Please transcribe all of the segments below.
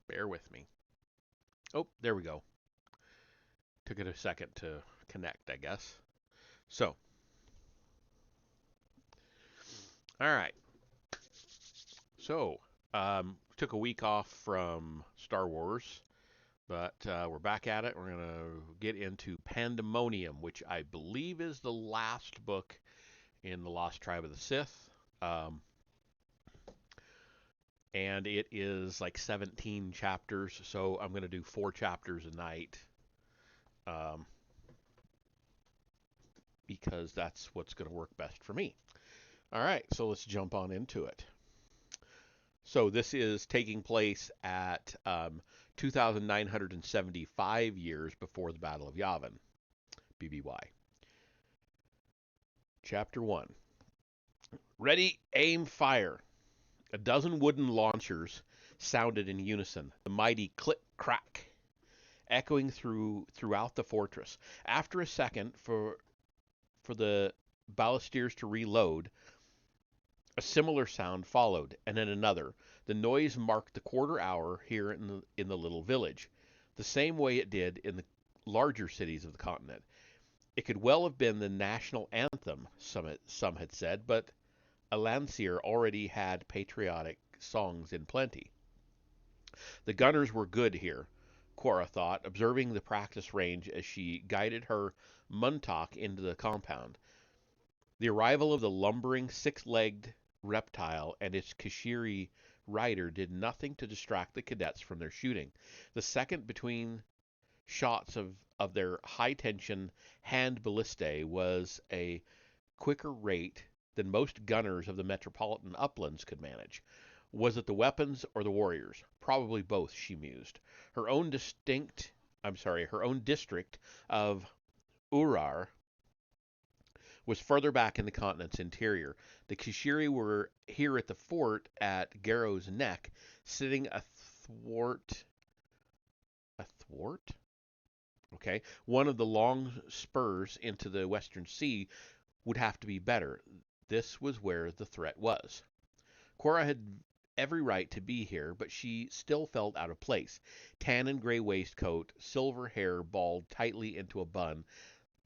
Bear with me. Oh, there we go. Took it a second to connect, I guess. So, all right. So, took a week off from Star Wars, but we're back at it. We're going to get into Pandemonium, which I believe is the last book in the Lost Tribe of the Sith. Um, and it is like 17 chapters, so I'm going to do 4 chapters a night um, because that's what's going to work best for me. All right, so let's jump on into it. So this is taking place at 2,975 years before the Battle of Yavin, BBY. Chapter 1. Ready, aim, fire. A dozen wooden launchers sounded in unison, the mighty click-crack echoing throughout the fortress. After a second for the ballistiers to reload, a similar sound followed, and then another. The noise marked the quarter hour here in the little village, the same way it did in the larger cities of the continent. It could well have been the national anthem, some had said, but Alansir already had patriotic songs in plenty. The gunners were good here, Cora thought, observing the practice range as she guided her Muntak into the compound. The arrival of the lumbering six-legged reptile and its Kashiri rider did nothing to distract the cadets from their shooting. The second between shots of their high-tension hand ballistae was a quicker rate than most gunners of the metropolitan uplands could manage. Was it the weapons or the warriors? Probably both, she mused. Her own her own district of Urar was further back in the continent's interior. The Kishiri were here at the fort at Garrow's Neck, sitting athwart? Okay. One of the long spurs into the western sea would have to be better. This was where the threat was. Cora had every right to be here, but she still felt out of place. Tan and gray waistcoat, silver hair balled tightly into a bun.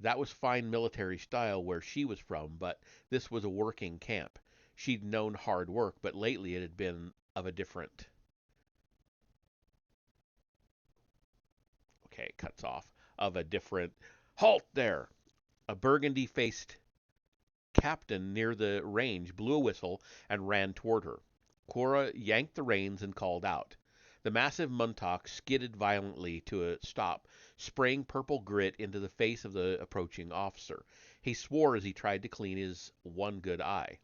That was fine military style where she was from, but this was a working camp. She'd known hard work, but lately it had been of a different. Okay, it cuts off. Of a different. Halt there! A burgundy faced captain near the range blew a whistle and ran toward her. Cora yanked the reins and called out. The massive Muntak skidded violently to a stop, spraying purple grit into the face of the approaching officer. He swore as he tried to clean his one good eye.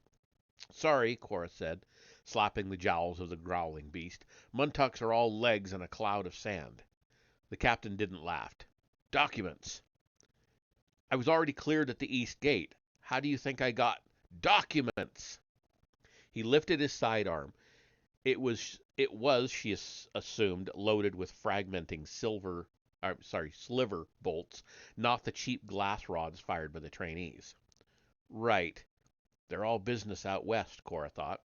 Sorry, Cora said, slapping the jowls of the growling beast. Muntaks are all legs in a cloud of sand. The captain didn't laugh. Documents. I was already cleared at the east gate. How do you think I got documents? He lifted his sidearm. It was, she assumed, loaded with fragmenting sliver bolts, not the cheap glass rods fired by the trainees. Right. They're all business out west, Cora thought.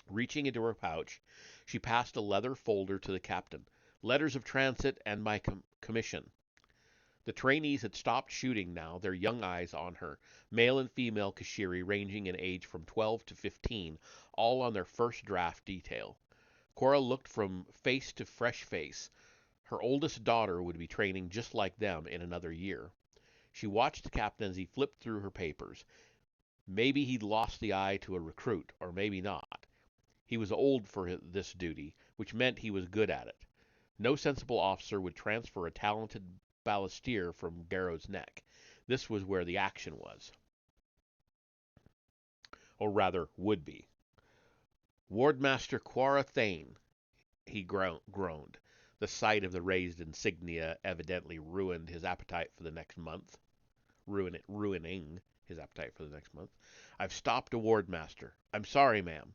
Reaching into her pouch, she passed a leather folder to the captain. Letters of transit and my commission. The trainees had stopped shooting now, their young eyes on her. Male and female Kashiri ranging in age from 12 to 15, all on their first draft detail. Cora looked from face to fresh face. Her oldest daughter would be training just like them in another year. She watched the captain as he flipped through her papers. Maybe he'd lost the eye to a recruit, or maybe not. He was old for this duty, which meant he was good at it. No sensible officer would transfer a talented ballastier from Garrow's Neck. This was where the action was. Or rather, would be. Wardmaster Quara Thane, he groaned. The sight of the raised insignia evidently ruined his appetite for the next month. Ruining his appetite for the next month. I've stopped a wardmaster. I'm sorry, ma'am.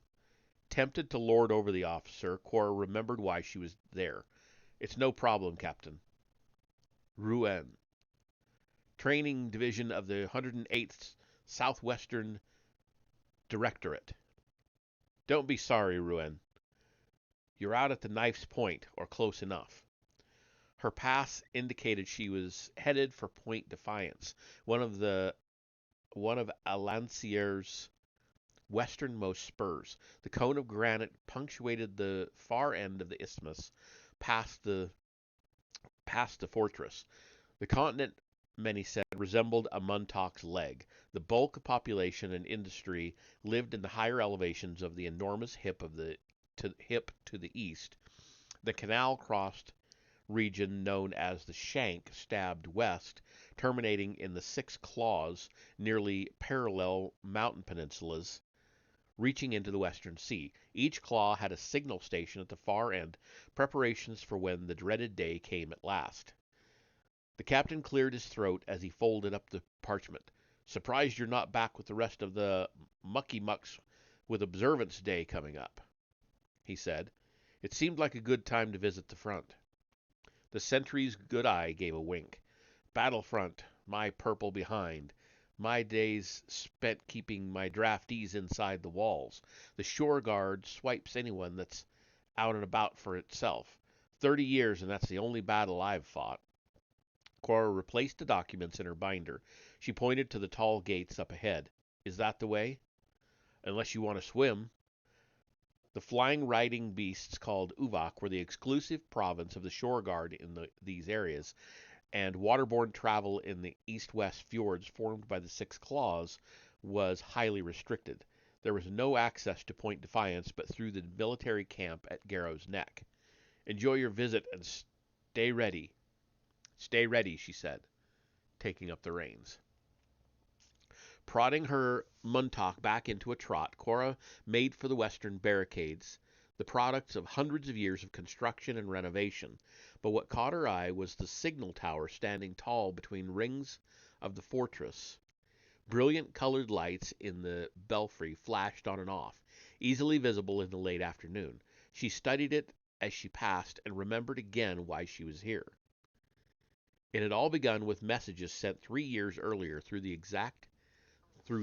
Tempted to lord over the officer, Cora remembered why she was there. It's no problem, Captain. Rouen. Training Division of the 108th Southwestern Directorate. Don't be sorry, Rouen. You're out at the knife's point, or close enough. Her pass indicated she was headed for Point Defiance, one of the one of Alancier's westernmost spurs. The cone of granite punctuated the far end of the isthmus past the fortress. The continent, many said, resembled a Muntak's leg. The bulk of population and industry lived in the higher elevations of the enormous hip to the east. The canal-crossed region known as the Shank stabbed west, terminating in the Six Claws, nearly parallel mountain peninsulas reaching into the western sea. Each claw had a signal station at the far end, preparations for when the dreaded day came at last. The captain cleared his throat as he folded up the parchment. "Surprised you're not back with the rest of the mucky mucks with Observance Day coming up," he said. It seemed like a good time to visit the front. The sentry's good eye gave a wink. "Battlefront, my purple behind. My days spent keeping my draftees inside the walls. The shore guard swipes anyone that's out and about for itself. 30 years, and that's the only battle I've fought." Cora replaced the documents in her binder. She pointed to the tall gates up ahead. "Is that the way?" "Unless you want to swim." The flying riding beasts called Uvak were the exclusive province of the shore guard in these areas, and waterborne travel in the east-west fjords formed by the Six Claws was highly restricted. There was no access to Point Defiance but through the military camp at Garrow's Neck. "Enjoy your visit and stay ready." "Stay ready," she said, taking up the reins. Prodding her Muntak back into a trot, Cora made for the western barricades, the products of hundreds of years of construction and renovation. But what caught her eye was the signal tower standing tall between rings of the fortress. Brilliant colored lights in the belfry flashed on and off, easily visible in the late afternoon. She studied it as she passed and remembered again why she was here. It had all begun with messages sent 3 years earlier through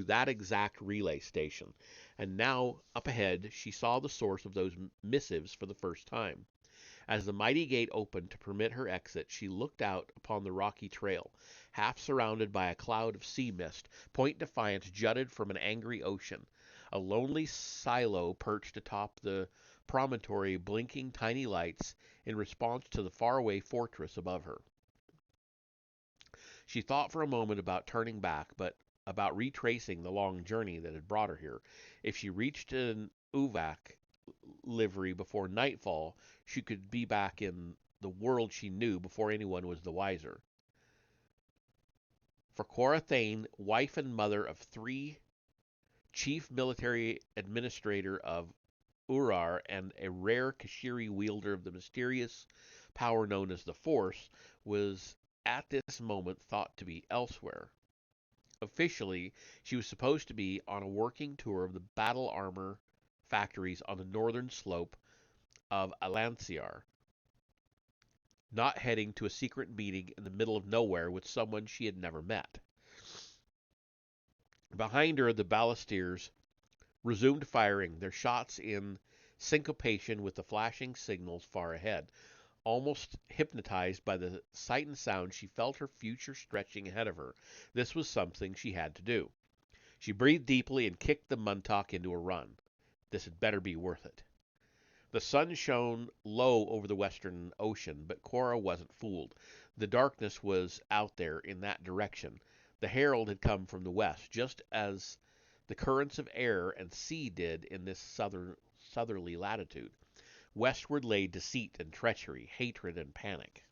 that exact relay station, and now, up ahead, she saw the source of those missives for the first time. As the mighty gate opened to permit her exit, she looked out upon the rocky trail. Half surrounded by a cloud of sea mist, Point Defiance jutted from an angry ocean. A lonely silo perched atop the promontory, blinking tiny lights in response to the faraway fortress above her. She thought for a moment about turning back, but about retracing the long journey that had brought her here. If she reached an Uvak livery before nightfall, she could be back in the world she knew before anyone was the wiser. For Cora Thane, wife and mother of 3, chief military administrator of Urar, and a rare Kashiri wielder of the mysterious power known as the Force, was at this moment thought to be elsewhere. Officially, she was supposed to be on a working tour of the battle armor factories on the northern slope of Alanciar, not heading to a secret meeting in the middle of nowhere with someone she had never met. Behind her, the ballistiers resumed firing, their shots in syncopation with the flashing signals far ahead. Almost hypnotized by the sight and sound, she felt her future stretching ahead of her. This was something she had to do. She breathed deeply and kicked the Muntak into a run. This had better be worth it. The sun shone low over the western ocean, but Cora wasn't fooled. The darkness was out there in that direction. The herald had come from the west, just as the currents of air and sea did in this southerly latitude. Westward lay deceit and treachery, hatred and panic.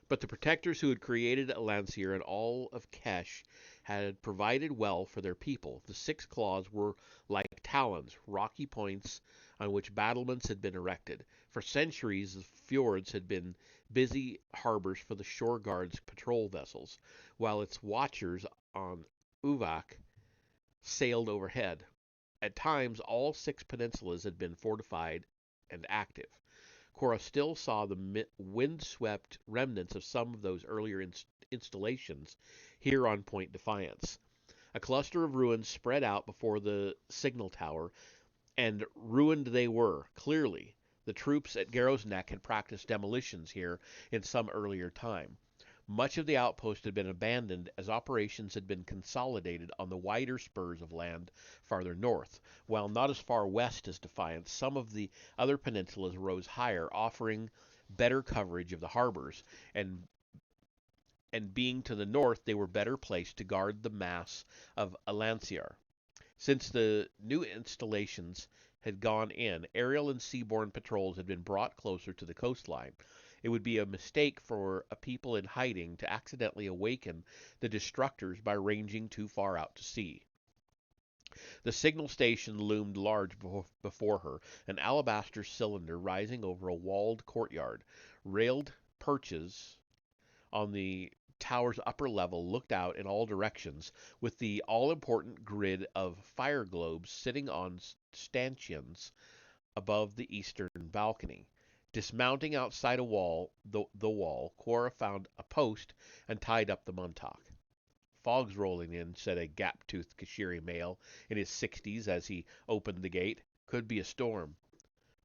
But the protectors who had created Lancier and all of Kesh had provided well for their people. The Six Claws were like talons, rocky points on which battlements had been erected. For centuries, the fjords had been busy harbors for the shore guard's patrol vessels, while its watchers on Uvak sailed overhead. At times, all 6 peninsulas had been fortified and active. Cora still saw the wind-swept remnants of some of those earlier installations here on Point Defiance. A cluster of ruins spread out before the signal tower, and ruined they were, clearly. The troops at Garrow's Neck had practiced demolitions here in some earlier time. Much of the outpost had been abandoned as operations had been consolidated on the wider spurs of land farther north, while not as far west as Defiance. Some of the other peninsulas rose higher, offering better coverage of the harbors, and being to the north, they were better placed to guard the mass of Alanciar. Since the new installations had gone in, aerial and seaborne patrols had been brought closer to the coastline. It would be a mistake for a people in hiding to accidentally awaken the destructors by ranging too far out to sea. The signal station loomed large before her, an alabaster cylinder rising over a walled courtyard. Railed perches on the tower's upper level looked out in all directions, with the all-important grid of fire globes sitting on stanchions above the eastern balcony. Dismounting outside the wall, Cora found a post and tied up the Montauk. "Fog's rolling in," said a gap-toothed Kashiri male in his 60s as he opened the gate. "Could be a storm."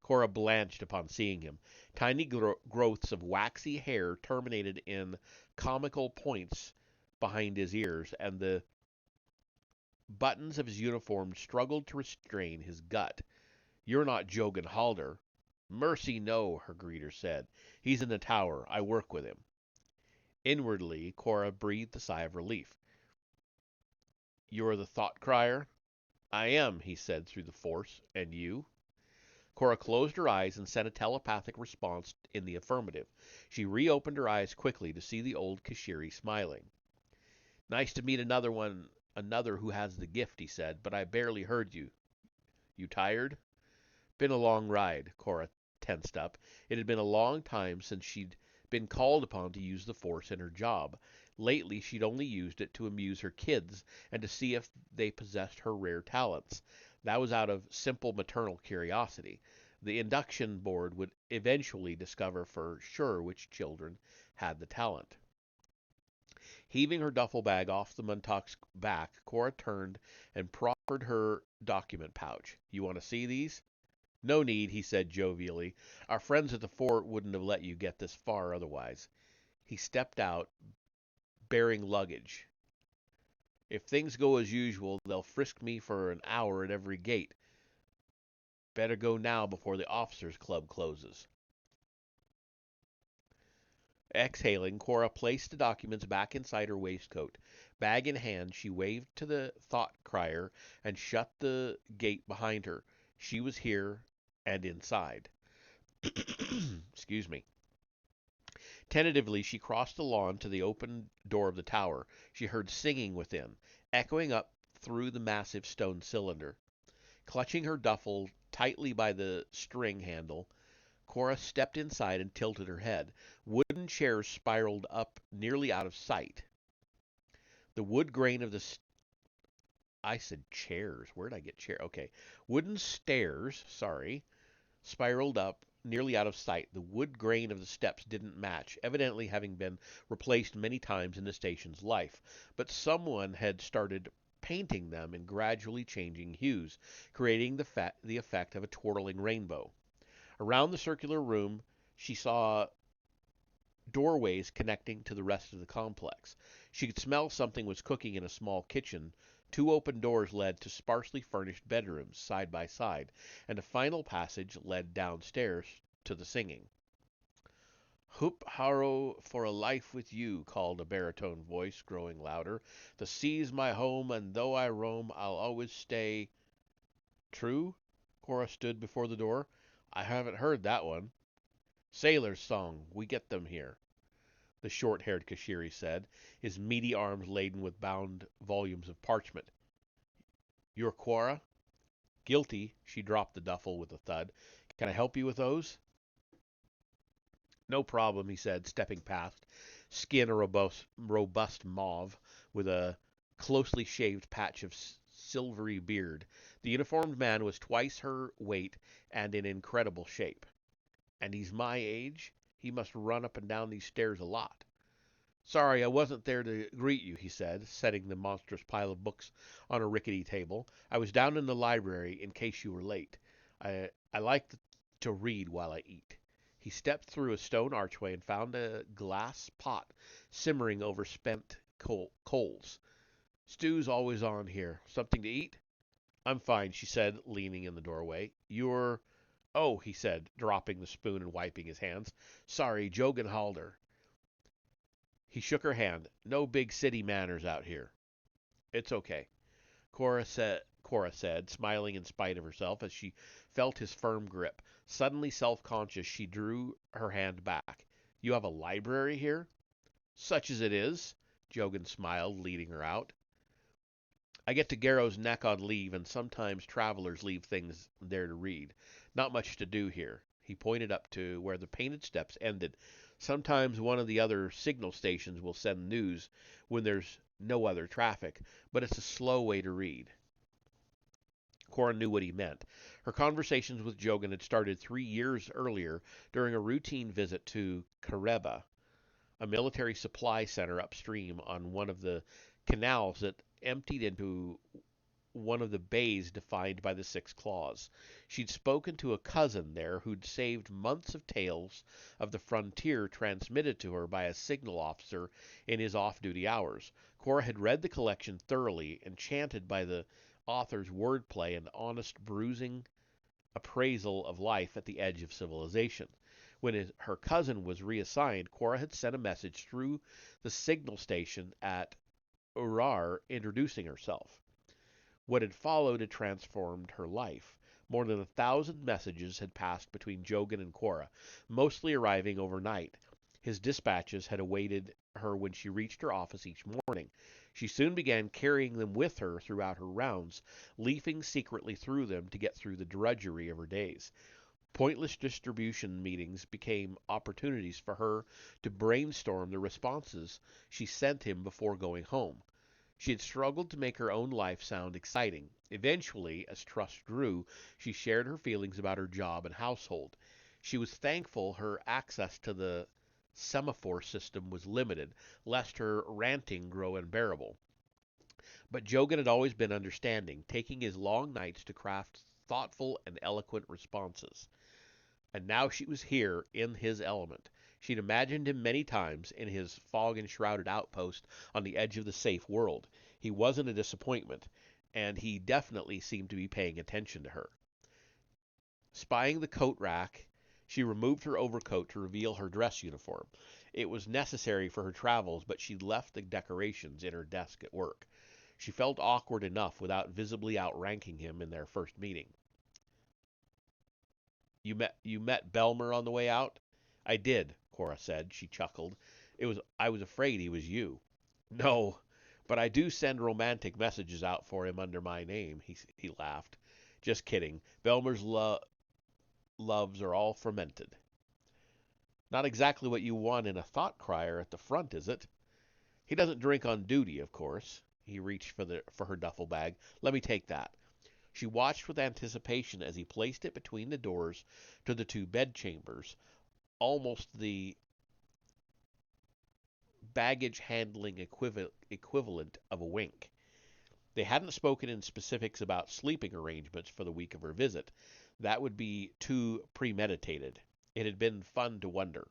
Cora blanched upon seeing him. Tiny growths of waxy hair terminated in comical points behind his ears, and the buttons of his uniform struggled to restrain his gut. "You're not Jogan Halder." "Mercy, no," her greeter said. "He's in the tower. I work with him." Inwardly, Cora breathed a sigh of relief. "You're the thought crier?" "I am," he said through the force. "And you?" Cora closed her eyes and sent a telepathic response in the affirmative. She reopened her eyes quickly to see the old Kashiri smiling. "Nice to meet another who has the gift," he said, "but I barely heard you. You tired?" "Been a long ride." Cora tensed up. It had been a long time since she'd been called upon to use the Force in her job. Lately, she'd only used it to amuse her kids and to see if they possessed her rare talents. That was out of simple maternal curiosity. The induction board would eventually discover for sure which children had the talent. Heaving her duffel bag off the Montauk's back, Cora turned and proffered her document pouch. "You want to see these?" "No need," he said jovially. "Our friends at the fort wouldn't have let you get this far otherwise." He stepped out, bearing luggage. "If things go as usual, they'll frisk me for an hour at every gate. Better go now before the officers' club closes." Exhaling, Cora placed the documents back inside her waistcoat. Bag in hand, she waved to the thought crier and shut the gate behind her. She was here and inside. Excuse me. Tentatively, she crossed the lawn to the open door of the tower. She heard singing within, echoing up through the massive stone cylinder. Clutching her duffel tightly by the string handle, Cora stepped inside and tilted her head. Wooden chairs spiraled up nearly out of sight. The wood grain of the I said chairs. Where did I get chair? Okay. Wooden stairs, sorry, spiraled up nearly out of sight. The wood grain of the steps didn't match, evidently having been replaced many times in the station's life. But someone had started painting them in gradually changing hues, creating the effect of a twirling rainbow. Around the circular room, she saw doorways connecting to the rest of the complex. She could smell something was cooking in a small kitchen. Two open doors led to sparsely furnished bedrooms, side by side, and a final passage led downstairs to the singing. "Hoop harrow for a life with you," called a baritone voice, growing louder. "The sea's my home, and though I roam, I'll always stay." "True?" Cora stood before the door. "I haven't heard that one." "Sailor's song. We get them here," the short-haired Kashiri said, his meaty arms laden with bound volumes of parchment. "You're Cora?" "Guilty." She dropped the duffel with a thud. "Can I help you with those?" "No problem," he said, stepping past, skin a robust mauve, with a closely shaved patch of silvery beard. The uniformed man was twice her weight and in incredible shape. "And he's my age? He must run up and down these stairs a lot." Sorry, I wasn't there to greet you, he said, setting the monstrous pile of books on a rickety table. I was down in the library in case you were late. I like to read while I eat. He stepped through a stone archway and found a glass pot simmering over spent coals. Stew's always on here. Something to eat? I'm fine, she said, leaning in the doorway. You're. Oh, he said, dropping the spoon and wiping his hands. Sorry, Jogan Halder. He shook her hand. No big city manners out here. It's okay, Cora said, smiling in spite of herself as she felt his firm grip. Suddenly self-conscious, she drew her hand back. You have a library here? Such as it is, Jogan smiled, leading her out. I get to Garrow's Neck on leave, and sometimes travelers leave things there to read. Not much to do here. He pointed up to where the painted steps ended. Sometimes one of the other signal stations will send news when there's no other traffic, but it's a slow way to read. Cora knew what he meant. Her conversations with Jogan had started 3 years earlier during a routine visit to Kareba, a military supply center upstream on one of the canals that emptied into one of the bays defined by the Six Claws. She'd spoken to a cousin there who'd saved months of tales of the frontier transmitted to her by a signal officer in his off duty hours. Cora had read the collection thoroughly, enchanted by the author's wordplay and honest, bruising appraisal of life at the edge of civilization. When her cousin was reassigned, Cora had sent a message through the signal station at Urar introducing herself. What had followed had transformed her life. More than 1,000 messages had passed between Jogan and Cora, mostly arriving overnight. His dispatches had awaited her when she reached her office each morning. She soon began carrying them with her throughout her rounds, leafing secretly through them to get through the drudgery of her days. Pointless distribution meetings became opportunities for her to brainstorm the responses she sent him before going home. She had struggled to make her own life sound exciting. Eventually, as trust grew, she shared her feelings about her job and household. She was thankful her access to the semaphore system was limited, lest her ranting grow unbearable. But Jogan had always been understanding, taking his long nights to craft thoughtful and eloquent responses. And now she was here in his element. She'd imagined him many times in his fog-enshrouded outpost on the edge of the safe world. He wasn't a disappointment, and he definitely seemed to be paying attention to her. Spying the coat rack, she removed her overcoat to reveal her dress uniform. It was necessary for her travels, but she'd left the decorations in her desk at work. She felt awkward enough without visibly outranking him in their first meeting. You met Belmer on the way out? I did, Cora said. She chuckled. I was afraid he was you. No, but I do send romantic messages out for him under my name, he laughed. Just kidding. Belmer's loves are all fermented. Not exactly what you want in a thought crier at the front, is it? He doesn't drink on duty, of course. He reached for her duffel bag. Let me take that. She watched with anticipation as he placed it between the doors to the two bedchambers, almost the baggage handling equivalent of a wink. They hadn't spoken in specifics about sleeping arrangements for the week of her visit. That would be too premeditated. It had been fun to wonder.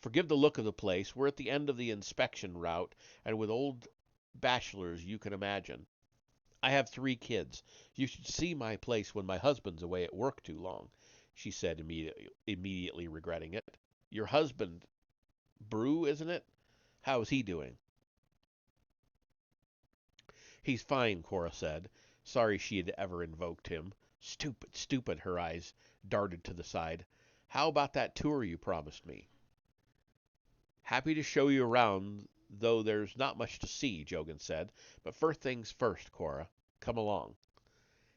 Forgive the look of the place. We're at the end of the inspection route, and with old bachelors you can imagine. I have 3 kids. You should see my place when my husband's away at work too long, she said, immediately regretting it. Your husband, Brew, isn't it? How is he doing? He's fine, Cora said. Sorry she had ever invoked him. Stupid, stupid, her eyes darted to the side. How about that tour you promised me? Happy to show you around, though there's not much to see, Jogan said. But first things first, Cora. Come along.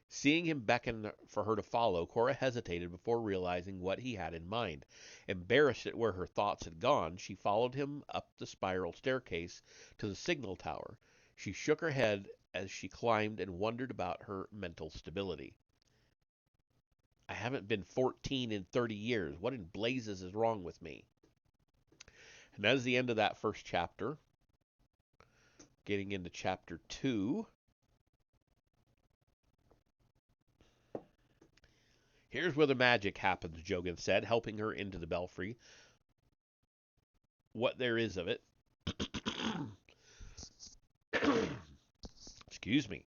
Seeing him beckon for her to follow, Cora hesitated before realizing what he had in mind. Embarrassed at where her thoughts had gone, she followed him up the spiral staircase to the signal tower. She shook her head as she climbed and wondered about her mental stability. I haven't been 14 in 30 years. What in blazes is wrong with me? And that is the end of that first chapter. Getting into chapter 2. Here's where the magic happens, Jogan said, helping her into the belfry. What there is of it. Excuse me.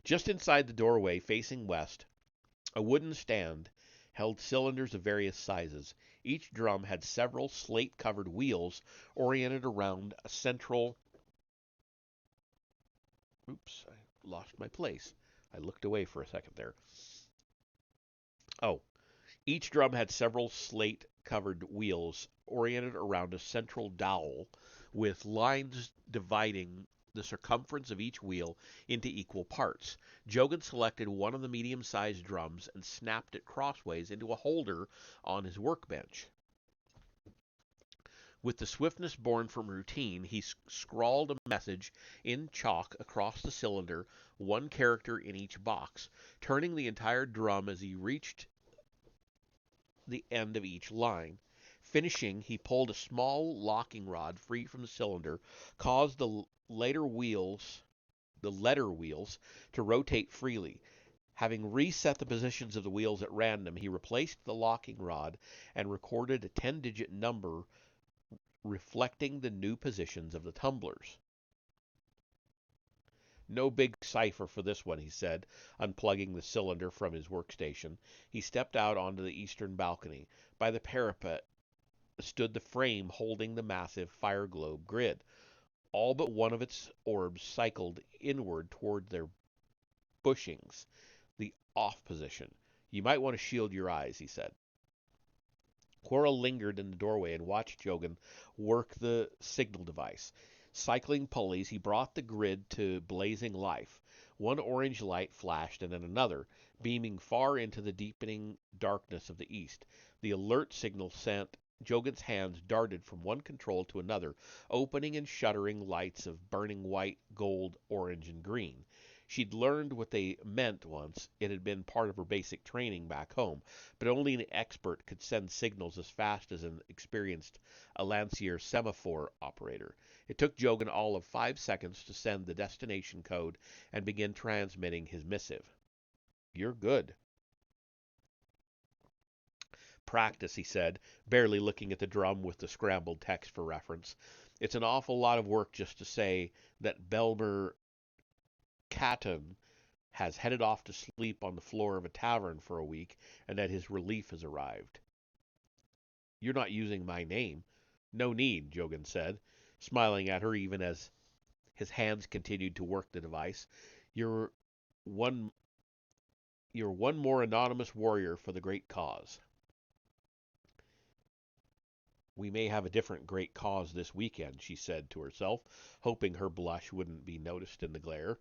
Just inside the doorway, facing west, a wooden stand held cylinders of various sizes. Each drum had several slate-covered wheels oriented around a central... Oops, I lost my place. I looked away for a second there. Oh, each drum had several slate-covered wheels oriented around a central dowel with lines dividing the circumference of each wheel into equal parts. Jogan selected one of the medium-sized drums and snapped it crossways into a holder on his workbench. With the swiftness born from routine, he scrawled a message in chalk across the cylinder, one character in each box, turning the entire drum as he reached the end of each line. Finishing, he pulled a small locking rod free from the cylinder, caused the letter wheels to rotate freely. Having reset the positions of the wheels at random, he replaced the locking rod and recorded a 10-digit number reflecting the new positions of the tumblers. No big cipher for this one, he said, unplugging the cylinder from his workstation. He stepped out onto the eastern balcony. By the parapet stood the frame holding the massive fire globe grid. All but one of its orbs cycled inward toward their bushings, the off position. You might want to shield your eyes, he said. Quirrell lingered in the doorway and watched Jogan work the signal device. Cycling pulleys, he brought the grid to blazing life. One orange light flashed and then another, beaming far into the deepening darkness of the east. The alert signal sent Jogan's hands darted from one control to another, opening and shuttering lights of burning white, gold, orange, and green. She'd learned what they meant once. It had been part of her basic training back home, but only an expert could send signals as fast as an experienced Lancier semaphore operator. It took Jogan all of 5 seconds to send the destination code and begin transmitting his missive. You're good. Practice, he said, barely looking at the drum with the scrambled text for reference. It's an awful lot of work just to say that Belmer Catton has headed off to sleep on the floor of a tavern for a week and that his relief has arrived. You're not using my name. No need, Jogan said, smiling at her even as his hands continued to work the device. You're one more anonymous warrior for the great cause. We may have a different great cause this weekend, she said to herself, hoping her blush wouldn't be noticed in the glare.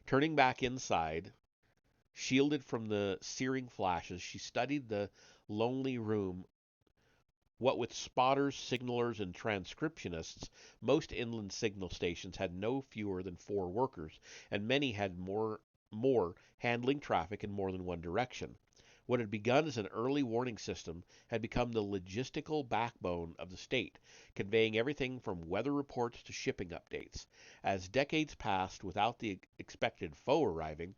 Turning back inside, shielded from the searing flashes, she studied the lonely room. What with spotters, signalers, and transcriptionists, most inland signal stations had no fewer than 4 workers, and many had more handling traffic in more than one direction. What had begun as an early warning system had become the logistical backbone of the state, conveying everything from weather reports to shipping updates. As decades passed without the expected foe arriving,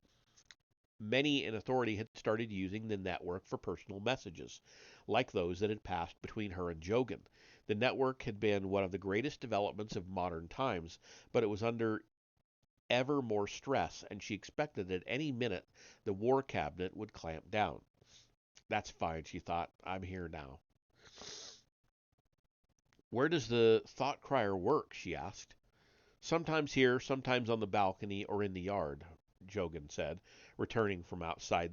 many in authority had started using the network for personal messages, like those that had passed between her and Jogan. The network had been one of the greatest developments of modern times, but it was under ever more stress, and she expected that any minute the War Cabinet would clamp down. That's fine, she thought. I'm here now. Where does the thought crier work? She asked. Sometimes here, sometimes on the balcony or in the yard, Jogan said, returning from outside.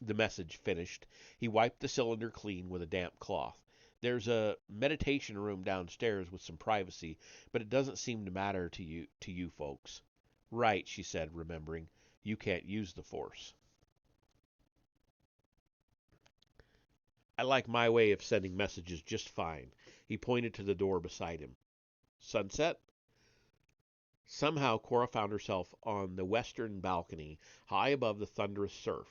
The message finished, he wiped the cylinder clean with a damp cloth. There's a meditation room downstairs with some privacy, but it doesn't seem to matter to you folks. Right, she said, remembering. You can't use the Force. I like my way of sending messages just fine. He pointed to the door beside him. Sunset? Somehow Cora found herself on the western balcony, high above the thunderous surf.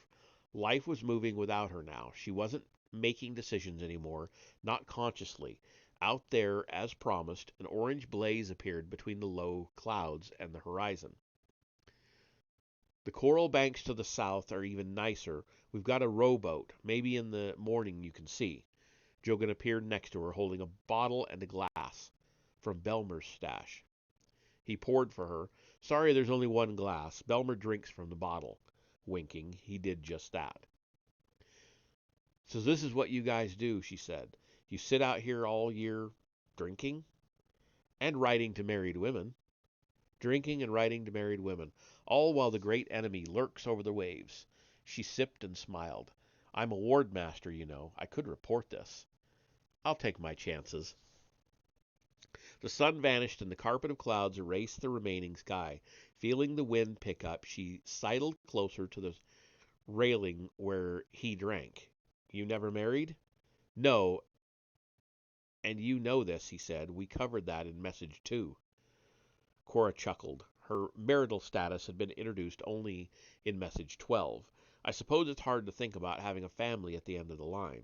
Life was moving without her now. She wasn't making decisions anymore, not consciously. Out there, as promised, an orange blaze appeared between the low clouds and the horizon. The coral banks to the south are even nicer. We've got a rowboat. Maybe in the morning you can see. Jogan appeared next to her, holding a bottle and a glass from Belmer's stash. He poured for her. Sorry, there's only one glass. Belmer drinks from the bottle. Winking, he did just that. So this is what you guys do, she said. You sit out here all year drinking and writing to married women. Drinking and writing to married women, all while the great enemy lurks over the waves. She sipped and smiled. I'm a ward master, you know. I could report this. I'll take my chances. The sun vanished and the carpet of clouds erased the remaining sky. Feeling the wind pick up, she sidled closer to the railing where he drank. You never married? No, and you know this, he said. We covered that in message 2. Cora chuckled. Her marital status had been introduced only in message 12. I suppose it's hard to think about having a family at the end of the line.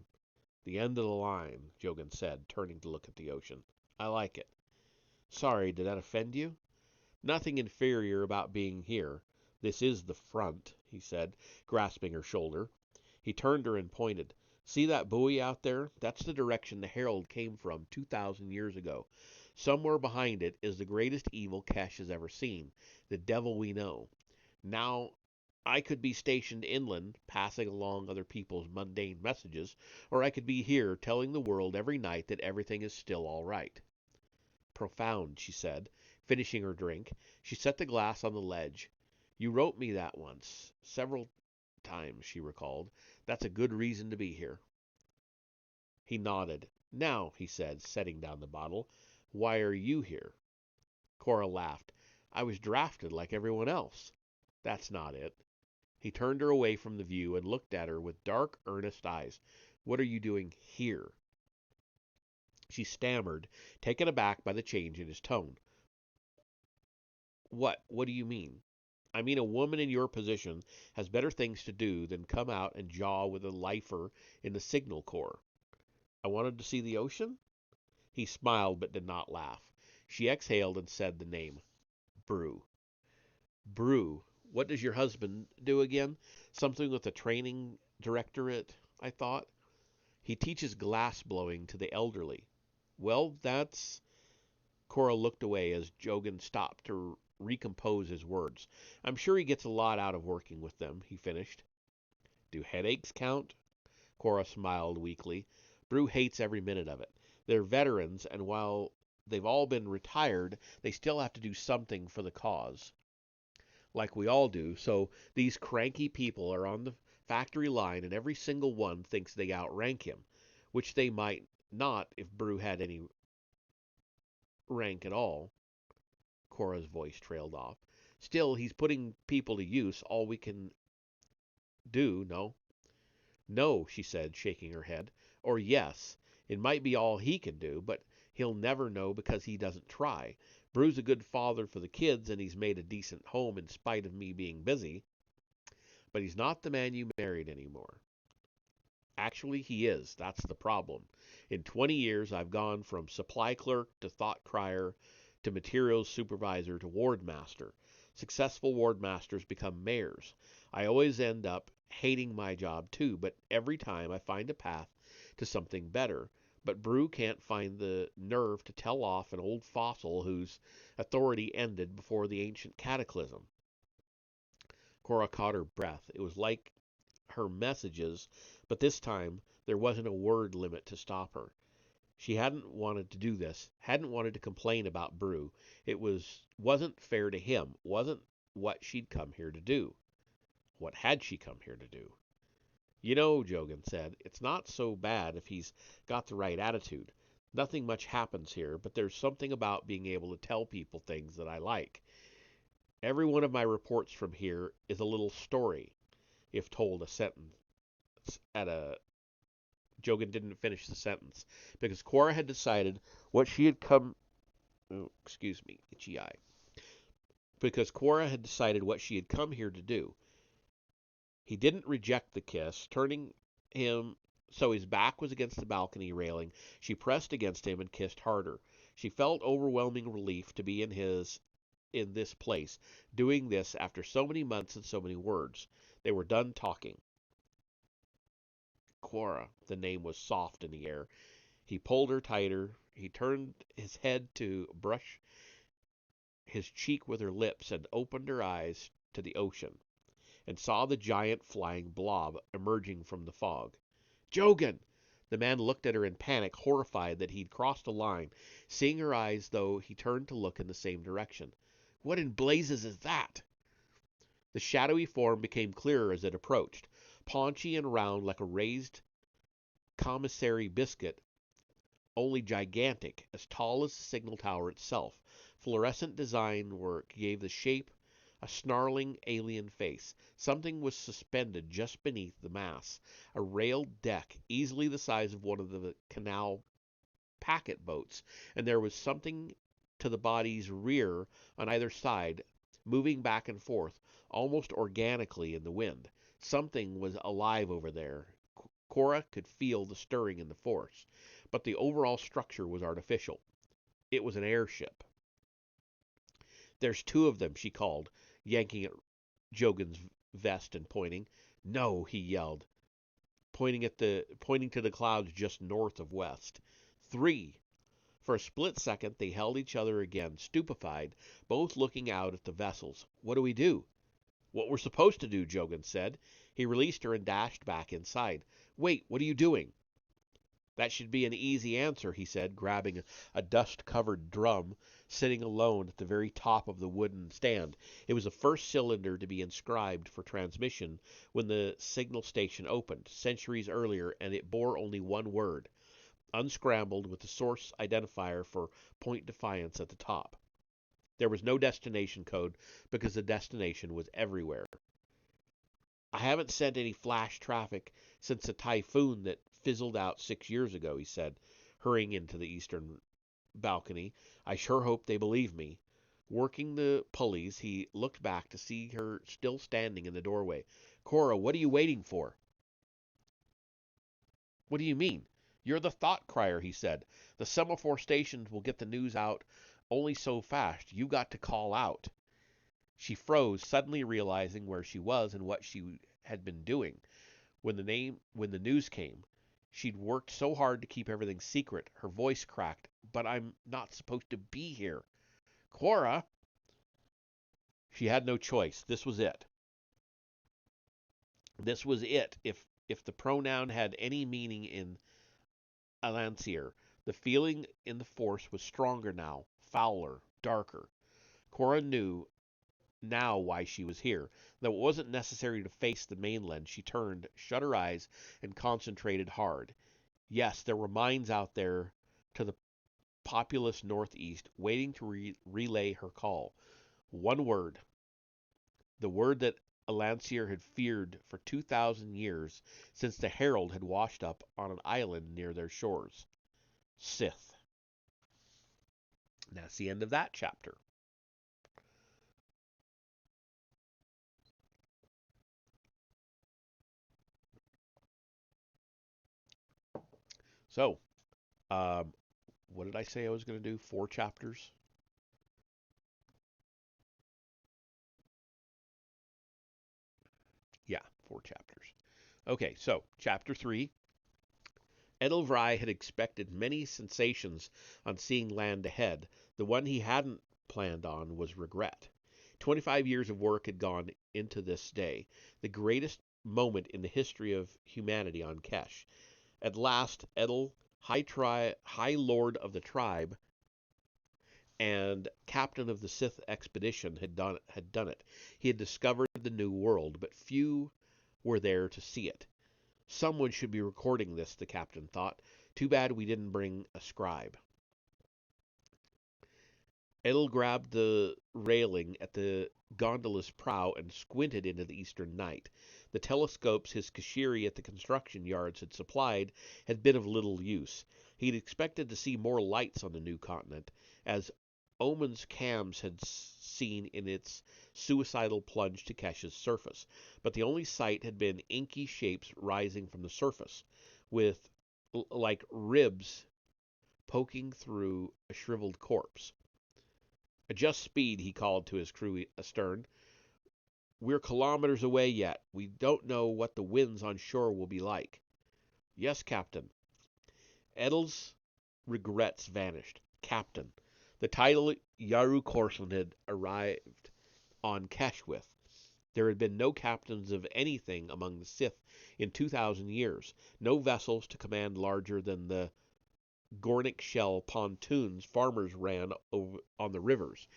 The end of the line, Jogan said, turning to look at the ocean. I like it. Sorry, did that offend you? Nothing inferior about being here. This is the front, he said, grasping her shoulder. He turned her and pointed. See that buoy out there? That's the direction the Herald came from 2,000 years ago. Somewhere behind it is the greatest evil Kesh has ever seen, the devil we know. Now, I could be stationed inland, passing along other people's mundane messages, or I could be here telling the world every night that everything is still all right. Profound, she said, finishing her drink. She set the glass on the ledge. You wrote me that once. Several times, she recalled. That's a good reason to be here. He nodded. Now, he said, setting down the bottle, why are you here? Cora laughed. I was drafted like everyone else. That's not it. He turned her away from the view and looked at her with dark, earnest eyes. What are you doing here? She stammered, taken aback by the change in his tone. What? What do you mean? I mean, a woman in your position has better things to do than come out and jaw with a lifer in the Signal Corps. I wanted to see the ocean? He smiled but did not laugh. She exhaled and said the name. Brew. Brew. What does your husband do again? Something with the training directorate, I thought. He teaches glass blowing to the elderly. Well, that's... Cora looked away as Jogan stopped to recompose his words. I'm sure he gets a lot out of working with them, he finished. Do headaches count? Cora smiled weakly. Brew hates every minute of it. They're veterans, and while they've all been retired, they still have to do something for the cause. Like we all do, so these cranky people are on the factory line, and every single one thinks they outrank him, which they might not if Brew had any rank at all. Cora's voice trailed off. Still, he's putting people to use. All we can do, no? No, she said, shaking her head. Or yes. It might be all he can do, but he'll never know because he doesn't try. Brew's a good father for the kids, and he's made a decent home in spite of me being busy. But he's not the man you married anymore. Actually, he is. That's the problem. In 20 years, I've gone from supply clerk to thought crier to materials supervisor to ward master. Successful ward masters become mayors. I always end up hating my job too, but every time I find a path to something better. But Brew can't find the nerve to tell off an old fossil whose authority ended before the ancient cataclysm. Cora caught her breath. It was like her messages, but this time there wasn't a word limit to stop her. She hadn't wanted to do this, hadn't wanted to complain about Brew. It wasn't fair to him, wasn't what she'd come here to do. What had she come here to do? You know, Jogan said, it's not so bad if he's got the right attitude. Nothing much happens here, but there's something about being able to tell people things that I like. Every one of my reports from here is a little story, if told a sentence at a... Jogan didn't finish the sentence, because Cora had decided what she had come... Oh, excuse me, itchy eye. Because Cora had decided what she had come here to do. He didn't reject the kiss, turning him So his back was against the balcony railing. She pressed against him and kissed harder. She felt overwhelming relief to be in this place, doing this after so many months and so many words. They were done talking. Cora, the name was soft in the air. He pulled her tighter. He turned his head to brush his cheek with her lips and opened her eyes to the ocean, and saw the giant flying blob emerging from the fog. Jogan! The man looked at her in panic, horrified that he'd crossed a line. Seeing her eyes, though, he turned to look in the same direction. What in blazes is that? The shadowy form became clearer as it approached, paunchy and round like a raised commissary biscuit, only gigantic, as tall as the signal tower itself. Fluorescent design work gave the shape a snarling alien face. Something was suspended just beneath the mass, a railed deck easily the size of one of the canal packet boats, and there was something to the body's rear on either side, moving back and forth, almost organically in the wind. Something was alive over there. Cora could feel the stirring in the force, but the overall structure was artificial. It was an airship. There's two of them, she called, yanking at Jogan's vest and pointing. No, he yelled, pointing to the clouds just north of west. Three. For a split second they held each other again, stupefied, both looking out at the vessels. What do we do? What we're supposed to do, Jogan said. He released her and dashed back inside. Wait, what are you doing? That should be an easy answer, he said, grabbing a dust-covered drum sitting alone at the very top of the wooden stand. It was the first cylinder to be inscribed for transmission when the signal station opened, centuries earlier, and it bore only one word, unscrambled with the source identifier for Point Defiance at the top. There was no destination code because the destination was everywhere. I haven't sent any flash traffic since the typhoon that fizzled out 6 years ago, he said, hurrying into the eastern balcony. I sure hope they believe me. Working the pulleys, he looked back to see her still standing in the doorway. Cora, what are you waiting for? What do you mean? You're the thought crier, he said. The semaphore stations will get the news out only so fast. You got to call out. She froze, suddenly realizing where she was and what she had been doing when the news came. She'd worked so hard to keep everything secret. Her voice cracked. But I'm not supposed to be here. Cora! She had no choice. This was it. This was it. If the pronoun had any meaning in Alancier, the feeling in the force was stronger now, fouler, darker. Cora knew now why she was here. Though it wasn't necessary to face the mainland, she turned, shut her eyes, and concentrated hard. Yes, there were minds out there to the populous northeast waiting to relay her call. One word. The word that Alancier had feared for 2,000 years since the Herald had washed up on an island near their shores. Sith. And that's the end of that chapter. So, what did I say I was going to do? 4 chapters? Yeah, 4 chapters. Okay, so chapter 3. Edelvry had expected many sensations on seeing land ahead. The one he hadn't planned on was regret. 25 years of work had gone into this day, the greatest moment in the history of humanity on Kesh. At last, Edel, High Lord of the tribe and captain of the Sith expedition, had done it. He had discovered the new world, but few were there to see it. Someone should be recording this, the captain thought. Too bad we didn't bring a scribe. Edel grabbed the railing at the gondola's prow and squinted into the eastern night. The telescopes his Kashiri at the construction yards had supplied had been of little use. He had expected to see more lights on the new continent, as Omen's Cams had seen in its suicidal plunge to Kesh's surface, but the only sight had been inky shapes rising from the surface. with like ribs poking through a shriveled corpse. Adjust speed, he called to his crew astern. We're kilometers away yet. We don't know what the winds on shore will be like. Yes, Captain. Edel's regrets vanished. Captain. The title Yaru Corson had arrived on Keshwith. There had been no captains of anything among the Sith in 2,000 years, no vessels to command larger than the Gornick shell pontoons farmers ran over on the rivers.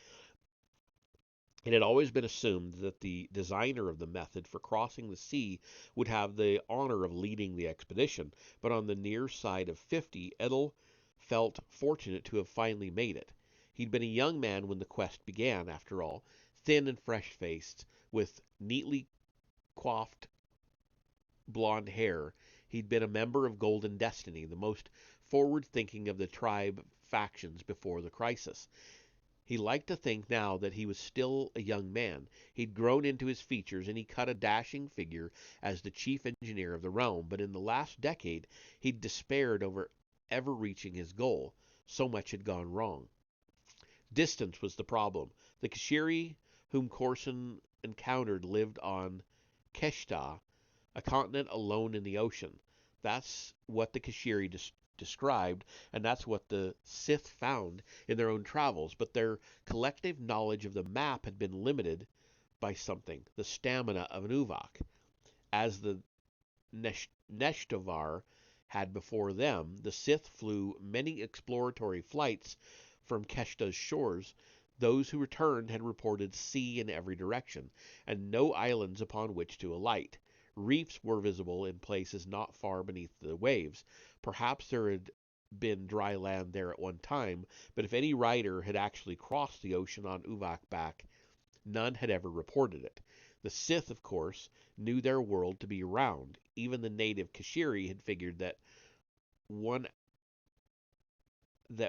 It had always been assumed that the designer of the method for crossing the sea would have the honor of leading the expedition, but on the near side of 50, Edel felt fortunate to have finally made it. He'd been a young man when the quest began, after all, thin and fresh-faced, with neatly coiffed blonde hair. He'd been a member of Golden Destiny, the most forward-thinking of the tribe factions before the crisis. He liked to think now that he was still a young man. He'd grown into his features, and he cut a dashing figure as the chief engineer of the realm, but in the last decade he'd despaired over ever reaching his goal. So much had gone wrong. Distance was the problem. The Kashiri whom Corson encountered lived on Keshta, a continent alone in the ocean. That's what the Kashiri described, and that's what the Sith found in their own travels, but their collective knowledge of the map had been limited by something, the stamina of an Uvak. As the Neshtovar had before them, the Sith flew many exploratory flights from Keshta's shores. Those who returned had reported sea in every direction, and no islands upon which to alight. Reefs were visible in places not far beneath the waves. Perhaps there had been dry land there at one time, but if any rider had actually crossed the ocean on Uvak back, none had ever reported it. The Sith, of course, knew their world to be round. Even the native Kashiri had figured one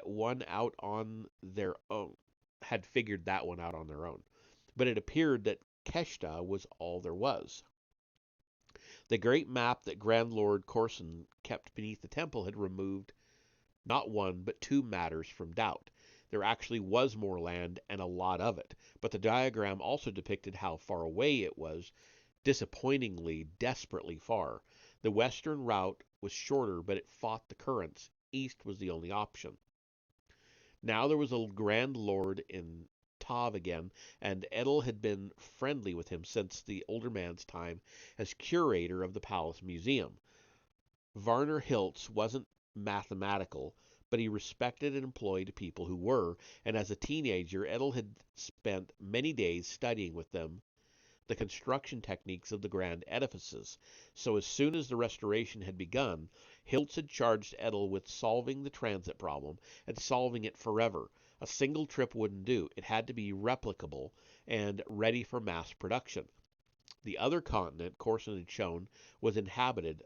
one out on their own had figured that one out on their own. But it appeared that Keshta was all there was. The great map that Grand Lord Corson kept beneath the temple had removed not one but two matters from doubt. There actually was more land, and a lot of it, but the diagram also depicted how far away it was, disappointingly, desperately far. The western route was shorter, but it fought the currents. East was the only option. Now there was a Grand Lord in Tav again, and Edel had been friendly with him since the older man's time as curator of the Palace Museum. Varner Hiltz wasn't mathematical, but he respected and employed people who were, and as a teenager, Edel had spent many days studying with them the construction techniques of the grand edifices. So as soon as the restoration had begun, Hiltz had charged Edel with solving the transit problem, and solving it forever. A single trip wouldn't do. It had to be replicable and ready for mass production. The other continent, Corson had shown, was inhabited.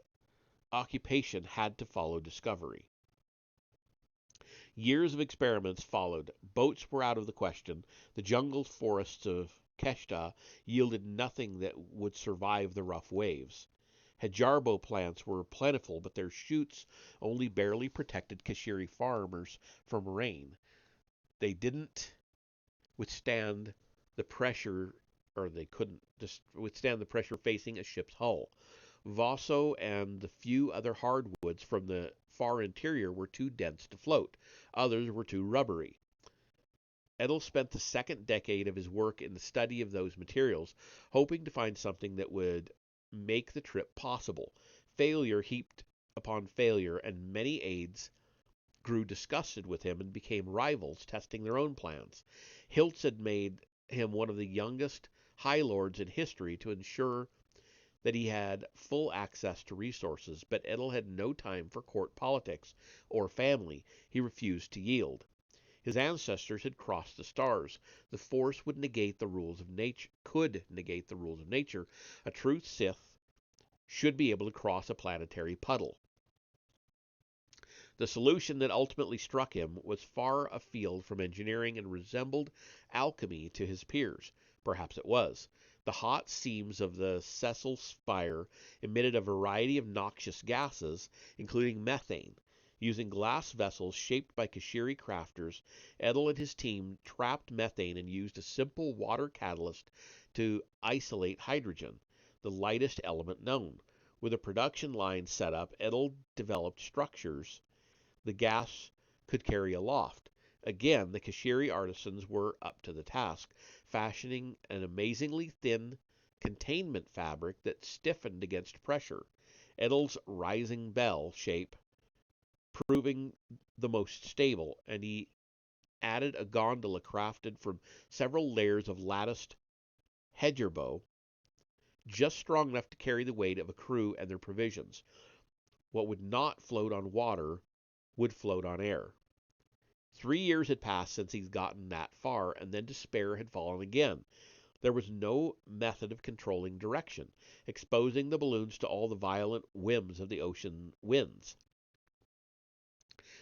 Occupation had to follow discovery. Years of experiments followed. Boats were out of the question. The jungle forests of Keshta yielded nothing that would survive the rough waves. Hajarbo plants were plentiful, but their shoots only barely protected Kashiri farmers from rain. They didn't withstand the pressure, or they couldn't just withstand the pressure facing a ship's hull. Vosso and the few other hardwoods from the far interior were too dense to float. Others were too rubbery. Edel spent the second decade of his work in the study of those materials, hoping to find something that would make the trip possible. Failure heaped upon failure, and many aides grew disgusted with him and became rivals, testing their own plans. Hiltz had made him one of the youngest High Lords in history to ensure that he had full access to resources, but Edel had no time for court politics or family. He refused to yield. His ancestors had crossed the stars. The Force could negate the rules of nature. A true Sith should be able to cross a planetary puddle. The solution that ultimately struck him was far afield from engineering and resembled alchemy to his peers. Perhaps it was. The hot seams of the sessile spire emitted a variety of noxious gases, including methane. Using glass vessels shaped by Kashiri crafters, Edel and his team trapped methane and used a simple water catalyst to isolate hydrogen, the lightest element known. With a production line set up, Edel developed structures the gas could carry aloft. Again, the Kashiri artisans were up to the task, fashioning an amazingly thin containment fabric that stiffened against pressure. Edel's rising bell shape proving the most stable, and he added a gondola crafted from several layers of latticed hedgerbow, just strong enough to carry the weight of a crew and their provisions. What would not float on water would float on air. 3 years had passed since he'd gotten that far, and then despair had fallen again. There was no method of controlling direction, exposing the balloons to all the violent whims of the ocean winds.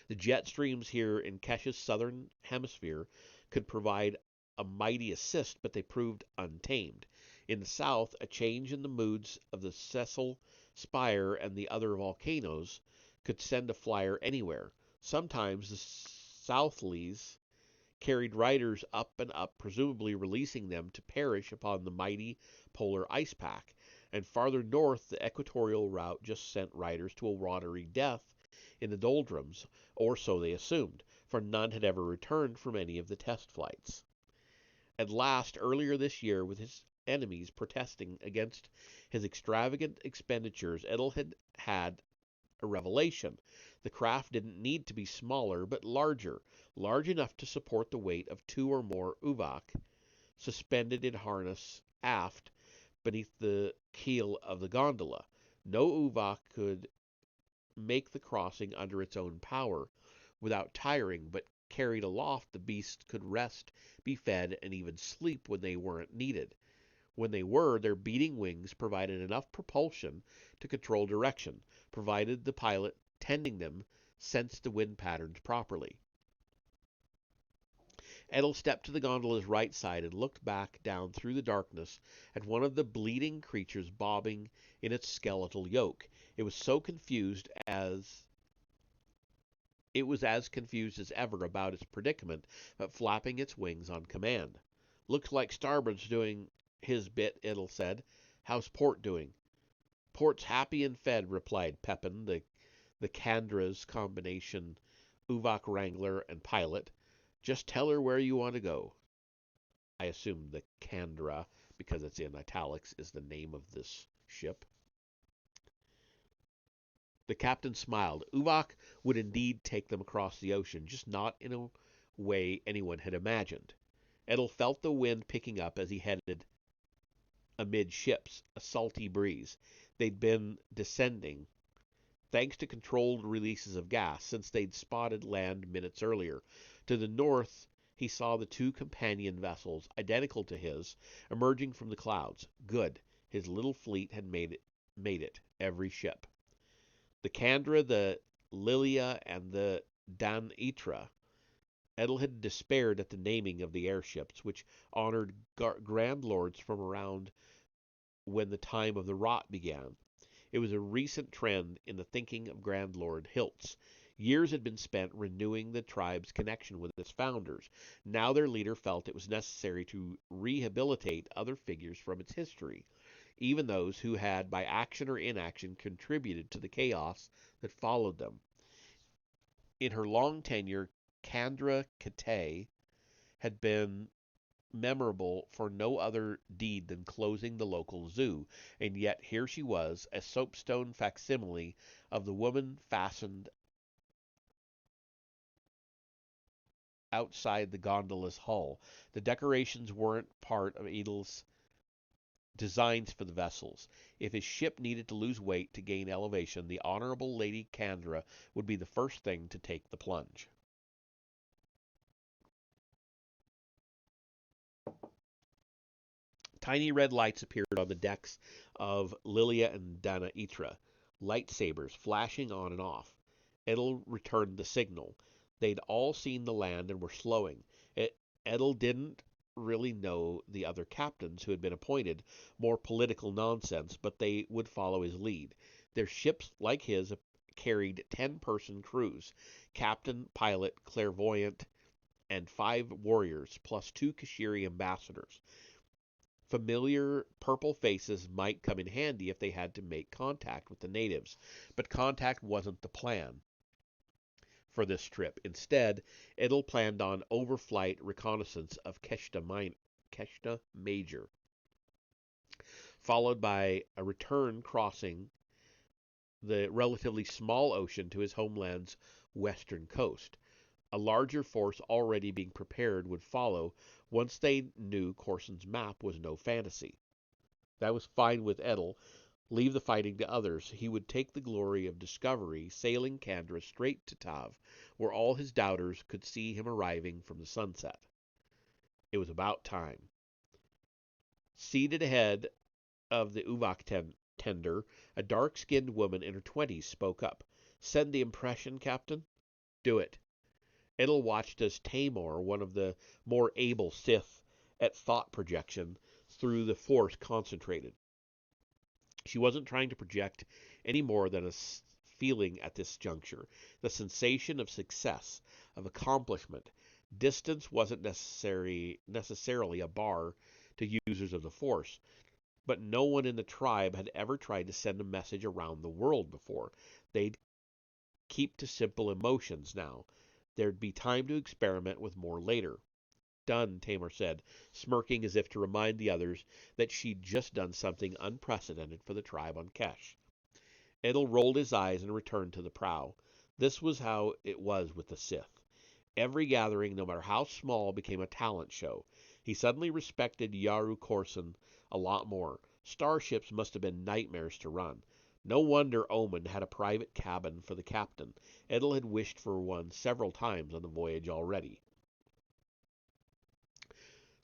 The jet streams here in Kesh's southern hemisphere could provide a mighty assist, but they proved untamed. In the south, a change in the moods of the Sessile Spire and the other volcanoes could send a flyer anywhere. Sometimes the Southlies carried riders up and up, presumably releasing them to perish upon the mighty polar ice pack, and farther north the equatorial route just sent riders to a watery death in the doldrums, or so they assumed, for none had ever returned from any of the test flights. At last, earlier this year, with his enemies protesting against his extravagant expenditures, Edel had had a revelation. The craft didn't need to be smaller, but larger, large enough to support the weight of 2 or more uvak, suspended in harness aft beneath the keel of the gondola. No uvak could make the crossing under its own power without tiring, but carried aloft the beast could rest, be fed, and even sleep when they weren't needed. When they were, their beating wings provided enough propulsion to control direction, provided the pilot tending them sensed the wind patterns properly. Edel stepped to the gondola's right side and looked back down through the darkness at one of the bleeding creatures bobbing in its skeletal yoke. It was as confused as ever about its predicament, but flapping its wings on command. "Looks like starboard's doing his bit," Edel said. "How's port doing?" "Port's happy and fed," replied Pepin, the Candra's combination Uvak wrangler and pilot. "Just tell her where you want to go." I assume the Candra, because it's in italics, is the name of this ship. The captain smiled. Uvak would indeed take them across the ocean, just not in a way anyone had imagined. Edel felt the wind picking up as he headed amidships, a salty breeze. They'd been descending, thanks to controlled releases of gas, since they'd spotted land minutes earlier. To the north, he saw the 2 companion vessels, identical to his, emerging from the clouds. Good. His little fleet had made it, every ship. The Candra, the Lilia, and the Dan-Itra. Edel had despaired at the naming of the airships, which honored grand lords from around when the time of the rot began. It was a recent trend in the thinking of Grand Lord Hiltz. Years had been spent renewing the tribe's connection with its founders. Now their leader felt it was necessary to rehabilitate other figures from its history, even those who had, by action or inaction, contributed to the chaos that followed them. In her long tenure, Candra Kate had been memorable for no other deed than closing the local zoo, and yet here she was, a soapstone facsimile of the woman fastened outside the gondola's hull. The decorations weren't part of Edel's designs for the vessels. If his ship needed to lose weight to gain elevation, the Honorable Lady Candra would be the first thing to take the plunge. Tiny red lights appeared on the decks of Lilia and Dan-Itra, lightsabers flashing on and off. Edel returned the signal. They'd all seen the land and were slowing. Edel didn't really know the other captains who had been appointed, more political nonsense, but they would follow his lead. Their ships, like his, carried 10-person crews, captain, pilot, clairvoyant, and 5 warriors, plus 2 Kashiri ambassadors. Familiar purple faces might come in handy if they had to make contact with the natives, but contact wasn't the plan for this trip. Instead, Idle planned on overflight reconnaissance of Keshta Major, followed by a return crossing the relatively small ocean to his homeland's western coast. A larger force already being prepared would follow once they knew Corson's map was no fantasy. That was fine with Edel. Leave the fighting to others. He would take the glory of discovery, sailing Kandra straight to Tav, where all his doubters could see him arriving from the sunset. It was about time. Seated ahead of the Uvak tender, a dark-skinned woman in her 20s spoke up. Send the impression, Captain? Do it. Edel watched as Tamor, one of the more able Sith at thought projection, through the Force concentrated. She wasn't trying to project any more than a feeling at this juncture, the sensation of success, of accomplishment. Distance wasn't necessarily a bar to users of the Force, but no one in the tribe had ever tried to send a message around the world before. They'd keep to simple emotions now. There'd be time to experiment with more later. Done, Tamor said, smirking as if to remind the others that she'd just done something unprecedented for the tribe on Kesh. Edel rolled his eyes and returned to the prow. This was how it was with the Sith. Every gathering, no matter how small, became a talent show. He suddenly respected Yaru Corson a lot more. Starships must have been nightmares to run. No wonder Omen had a private cabin for the captain. Edel had wished for one several times on the voyage already.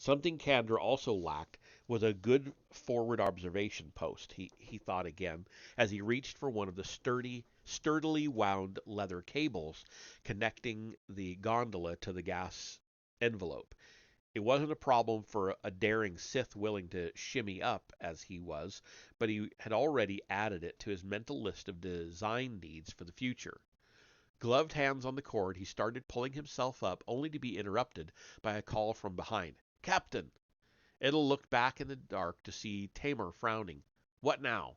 Something Kandra also lacked was a good forward observation post, he thought again, as he reached for one of the sturdily wound leather cables connecting the gondola to the gas envelope. It wasn't a problem for a daring Sith willing to shimmy up as he was, but he had already added it to his mental list of design needs for the future. Gloved hands on the cord, he started pulling himself up, only to be interrupted by a call from behind. Captain! Edel looked back in the dark to see Tamor frowning. What now?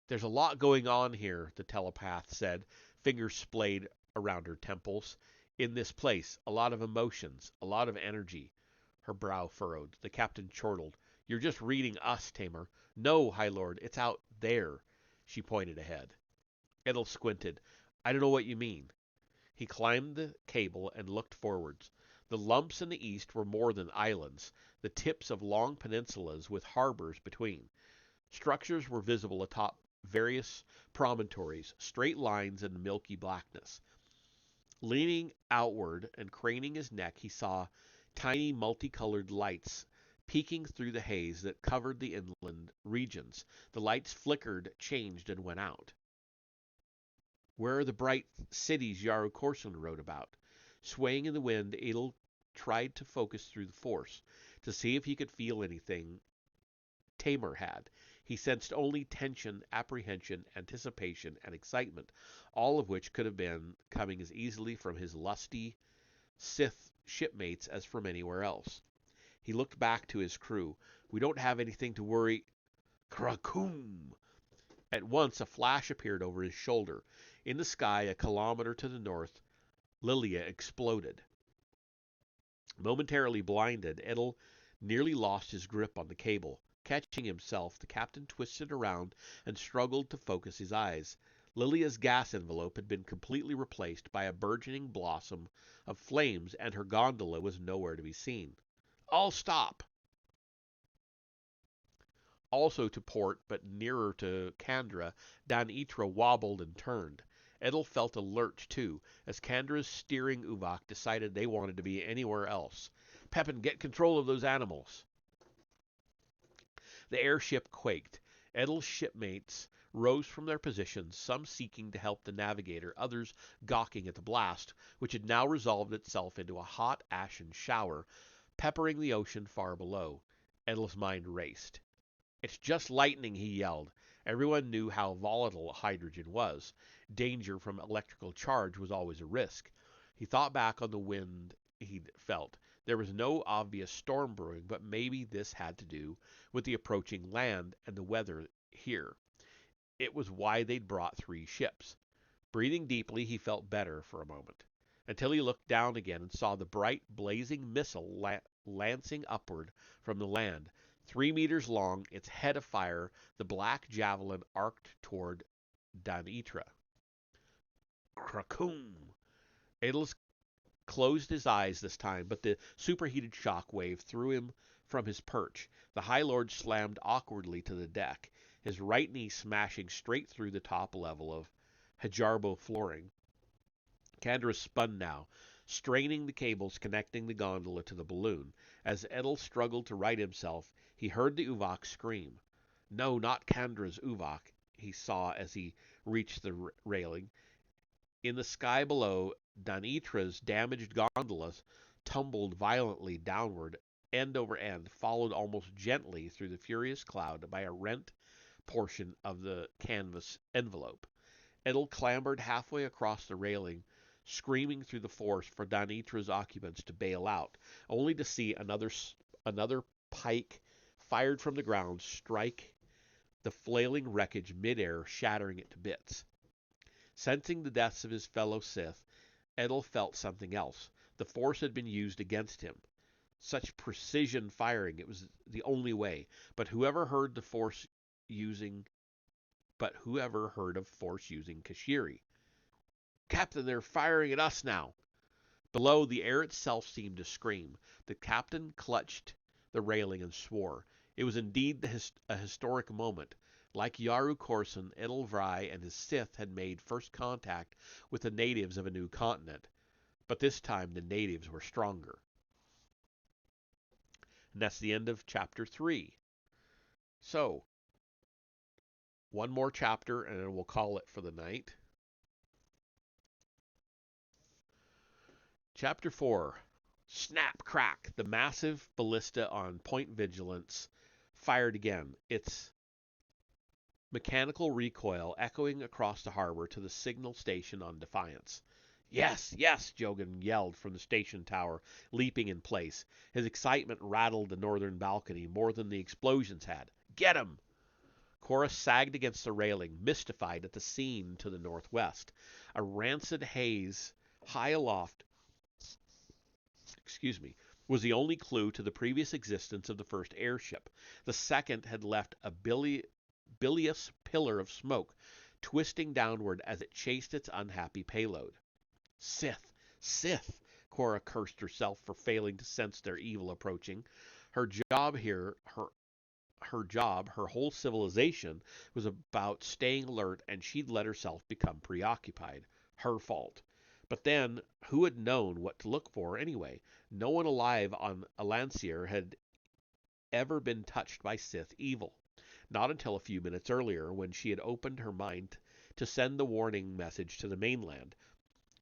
There's a lot going on here, the telepath said, fingers splayed around her temples. In this place, a lot of emotions, a lot of energy. Her brow furrowed. The captain chortled. You're just reading us, Tamor. No, High Lord, it's out there. She pointed ahead. Edel squinted. I don't know what you mean. He climbed the cable and looked forwards. The lumps in the east were more than islands, the tips of long peninsulas with harbors between. Structures were visible atop various promontories, straight lines in the milky blackness. Leaning outward and craning his neck, he saw tiny multicolored lights peeking through the haze that covered the inland regions. The lights flickered, changed, and went out. Where are the bright cities Yaru Corson wrote about? Swaying in the wind, Adel tried to focus through the Force, to see if he could feel anything Tamor had. He sensed only tension, apprehension, anticipation, and excitement, all of which could have been coming as easily from his lusty Sith shipmates as from anywhere else. He looked back to his crew. We don't have anything to worry. Krakoom! At once a flash appeared over his shoulder. In the sky, a kilometer to the north, Lilia exploded. Momentarily blinded, Edel nearly lost his grip on the cable. Catching himself, the captain twisted around and struggled to focus his eyes. Lilia's gas envelope had been completely replaced by a burgeoning blossom of flames, and her gondola was nowhere to be seen. I'll stop! Also to port, but nearer to Kandra, Dan Itra wobbled and turned. Edel felt a lurch, too, as Kandra's steering Uvak decided they wanted to be anywhere else. Pepin, get control of those animals. The airship quaked. Edel's shipmates rose from their positions, some seeking to help the navigator, others gawking at the blast, which had now resolved itself into a hot, ashen shower, peppering the ocean far below. Edel's mind raced. It's just lightning, he yelled. Everyone knew how volatile hydrogen was. Danger from electrical charge was always a risk. He thought back on the wind he'd felt. There was no obvious storm brewing, but maybe this had to do with the approaching land and the weather here. It was why they'd brought 3 ships. Breathing deeply, he felt better for a moment, until he looked down again and saw the bright, blazing missile lancing upward from the land. 3 meters long, its head afire, the black javelin arced toward Danitra. Krakoom! Adolf closed his eyes this time, but the superheated shock wave threw him from his perch. The High Lord slammed awkwardly to the deck, his right knee smashing straight through the top level of Hajarbo flooring. Kandra spun now, straining the cables connecting the gondola to the balloon. As Edel struggled to right himself, he heard the Uvok scream. No, not Kandra's Uvok, he saw as he reached the railing. In the sky below, Danitra's damaged gondolas tumbled violently downward, end over end, followed almost gently through the furious cloud by a rent portion of the canvas envelope. Edel clambered halfway across the railing, screaming through the force for Danitra's occupants to bail out, only to see another pike fired from the ground strike the flailing wreckage midair, shattering it to bits. Sensing the deaths of his fellow Sith, Edel felt something else. The Force had been used against him. Such precision firing, it was the only way. But whoever heard of Force using Kashiri? Captain, they're firing at us now. Below, the air itself seemed to scream. The captain clutched the railing and swore. It was indeed a historic moment. Like Yaru Corson, Edelvrai and his Sith had made first contact with the natives of a new continent. But this time the natives were stronger. And that's the end of chapter 3. So, one more chapter and then we'll call it for the night. Chapter 4. Snap, crack. The massive ballista on Point Vigilance fired again. Its mechanical recoil echoing across the harbor to the signal station on Defiance. Yes, yes, Jogan yelled from the station tower, leaping in place. His excitement rattled the northern balcony more than the explosions had. Get him! Cora sagged against the railing, mystified at the scene to the northwest. A rancid haze high aloft was the only clue to the previous existence of the first airship. The second had left a bilious pillar of smoke, twisting downward as it chased its unhappy payload. Sith! Sith! Cora cursed herself for failing to sense their evil approaching. Her job here, her whole civilization, was about staying alert, and she'd let herself become preoccupied. Her fault. But then, who had known what to look for anyway? No one alive on Alancier had ever been touched by Sith evil. Not until a few minutes earlier, when she had opened her mind to send the warning message to the mainland.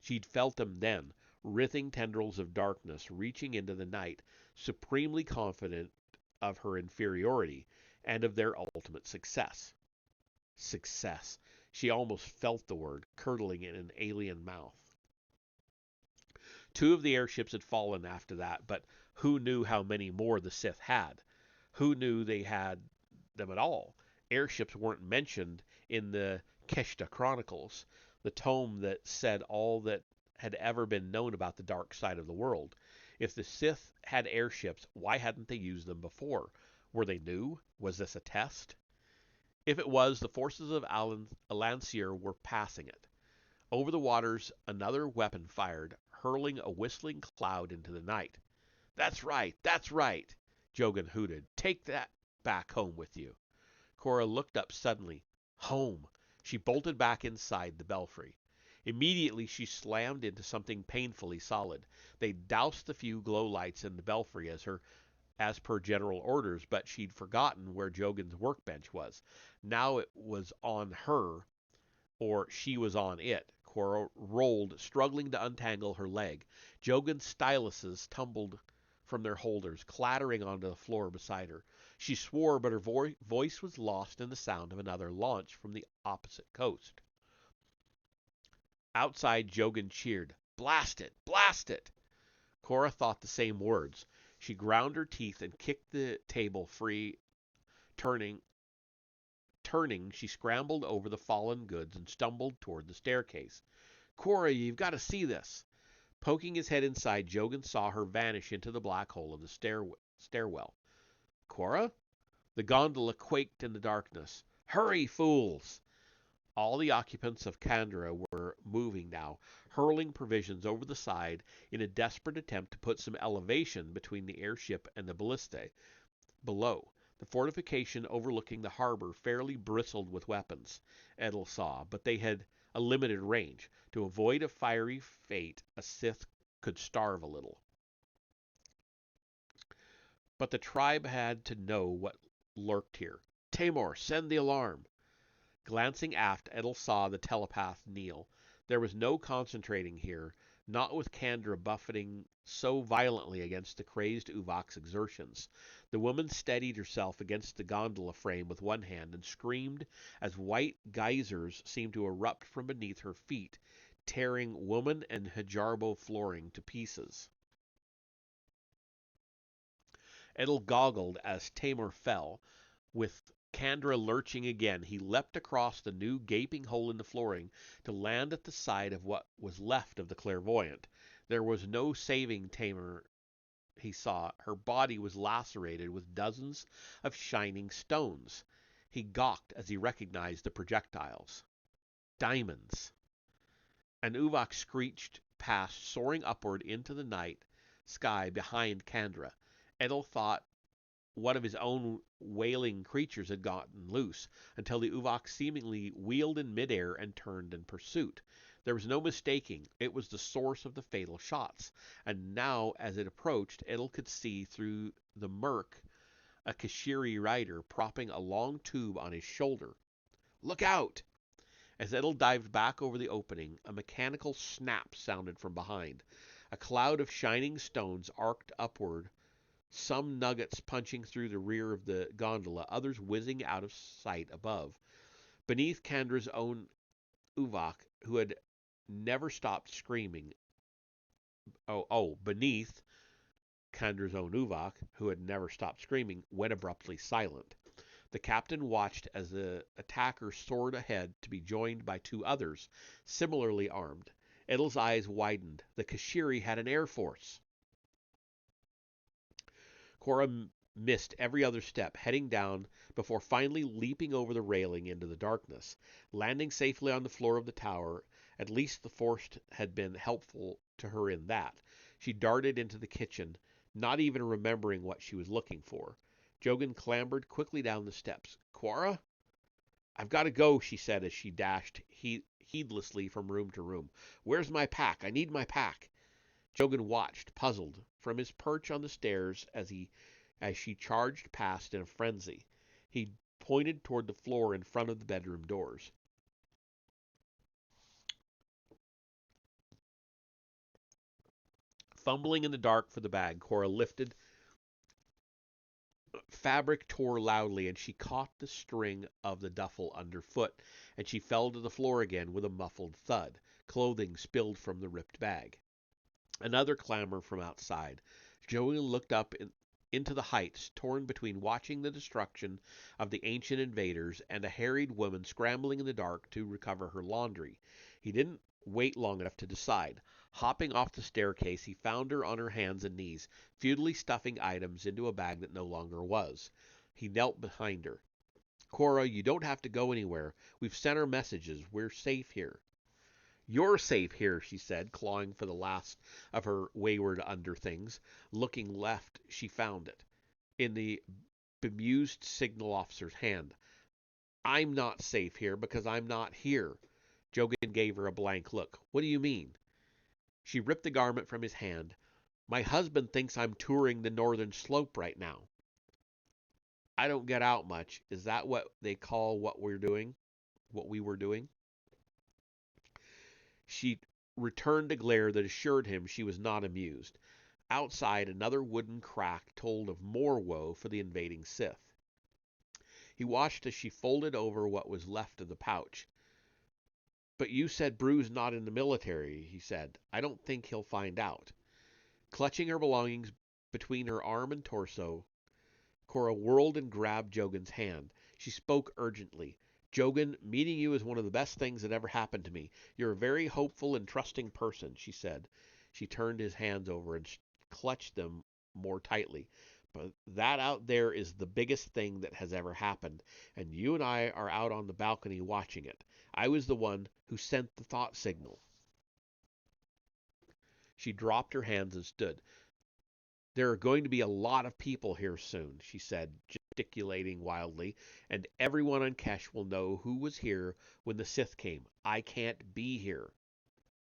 She'd felt them then, writhing tendrils of darkness reaching into the night, supremely confident of her inferiority and of their ultimate success. Success. She almost felt the word, curdling in an alien mouth. 2 of the airships had fallen after that, but who knew how many more the Sith had? Who knew they had them at all? Airships weren't mentioned in the Keshta Chronicles, the tome that said all that had ever been known about the dark side of the world. If the Sith had airships, why hadn't they used them before? Were they new? Was this a test? If it was, the forces of Alancier were passing it. Over the waters, another weapon fired, hurling a whistling cloud into the night. That's right, Jogan hooted. Take that back home with you. Cora looked up suddenly. Home. She bolted back inside the belfry. Immediately she slammed into something painfully solid. They doused the few glow lights in the belfry as per general orders, but she'd forgotten where Jogan's workbench was. Now it was on her, or she was on it. Cora rolled, struggling to untangle her leg. Jogan's styluses tumbled from their holders, clattering onto the floor beside her. She swore, but her voice was lost in the sound of another launch from the opposite coast. Outside, Jogan cheered, "Blast it! Blast it!" Cora thought the same words. She ground her teeth and kicked the table free. Turning, she scrambled over the fallen goods and stumbled toward the staircase. "Cora, you've got to see this." Poking his head inside, Jogan saw her vanish into the black hole of the stairwell. "Cora?" The gondola quaked in the darkness. "Hurry, fools!" All the occupants of Candra were moving now, hurling provisions over the side in a desperate attempt to put some elevation between the airship and the ballistae below. The fortification overlooking the harbor fairly bristled with weapons, Edel saw, but they had a limited range. To avoid a fiery fate, a Sith could starve a little. But the tribe had to know what lurked here. "Tamor, send the alarm." Glancing aft, Edel saw the telepath kneel. There was no concentrating here, not with Candra buffeting so violently against the crazed Uvok's exertions. The woman steadied herself against the gondola frame with one hand and screamed as white geysers seemed to erupt from beneath her feet, tearing woman and hijarbo flooring to pieces. Edel goggled as Tamor fell. With Candra lurching again, he leapt across the new gaping hole in the flooring to land at the side of what was left of the clairvoyant. There was no saving Tamor, he saw. Her body was lacerated with dozens of shining stones. He gawked as he recognized the projectiles. Diamonds. An Uvok screeched past, soaring upward into the night sky behind Candra. Edel thought one of his own wailing creatures had gotten loose, until the Uvok seemingly wheeled in midair and turned in pursuit. There was no mistaking, it was the source of the fatal shots, and now as it approached, Edel could see through the murk a Kashiri rider propping a long tube on his shoulder. "Look out!" As Edel dived back over the opening, a mechanical snap sounded from behind. A cloud of shining stones arced upward, some nuggets punching through the rear of the gondola, others whizzing out of sight above. Beneath Candra's own Uvok, who had never stopped screaming. Beneath Candra's own Uvok, who had never stopped screaming, went abruptly silent. The captain watched as the attacker soared ahead to be joined by two others, similarly armed. Edel's eyes widened. The Kashiri had an air force. Cora missed every other step, heading down before finally leaping over the railing into the darkness. Landing safely on the floor of the tower, at least the force had been helpful to her in that. She darted into the kitchen, not even remembering what she was looking for. Jogan clambered quickly down the steps. "Cora?" "I've got to go," she said as she dashed heedlessly from room to room. "Where's my pack? I need my pack." Jogan watched, puzzled, from his perch on the stairs as she charged past in a frenzy. He pointed toward the floor in front of the bedroom doors. Fumbling in the dark for the bag, Cora lifted. Fabric tore loudly, and she caught the string of the duffel underfoot, and she fell to the floor again with a muffled thud. Clothing spilled from the ripped bag. Another clamor from outside. Joan looked up into the heights, torn between watching the destruction of the ancient invaders and a harried woman scrambling in the dark to recover her laundry. He didn't wait long enough to decide. Hopping off the staircase, he found her on her hands and knees, futilely stuffing items into a bag that no longer was. He knelt behind her. "Cora, you don't have to go anywhere. We've sent our messages. We're safe here." "You're safe here," she said, clawing for the last of her wayward underthings. Looking left, she found it, in the bemused signal officer's hand. "I'm not safe here because I'm not here." Jogan gave her a blank look. "What do you mean?" She ripped the garment from his hand. "My husband thinks I'm touring the northern slope right now." "I don't get out much. Is that what they call what we're doing? What we were doing?" She returned a glare that assured him she was not amused. Outside, another wooden crack told of more woe for the invading Sith. He watched as she folded over what was left of the pouch. "But you said Brew's not in the military," he said. "I don't think he'll find out." Clutching her belongings between her arm and torso, Cora whirled and grabbed Jogan's hand. She spoke urgently. "Jogan, meeting you is one of the best things that ever happened to me. You're a very hopeful and trusting person," she said. She turned his hands over and clutched them more tightly. "But that out there is the biggest thing that has ever happened, and you and I are out on the balcony watching it. I was the one who sent the thought signal." She dropped her hands and stood. "There are going to be a lot of people here soon," she said, gesticulating wildly, "and everyone on Kesh will know who was here when the Sith came. I can't be here.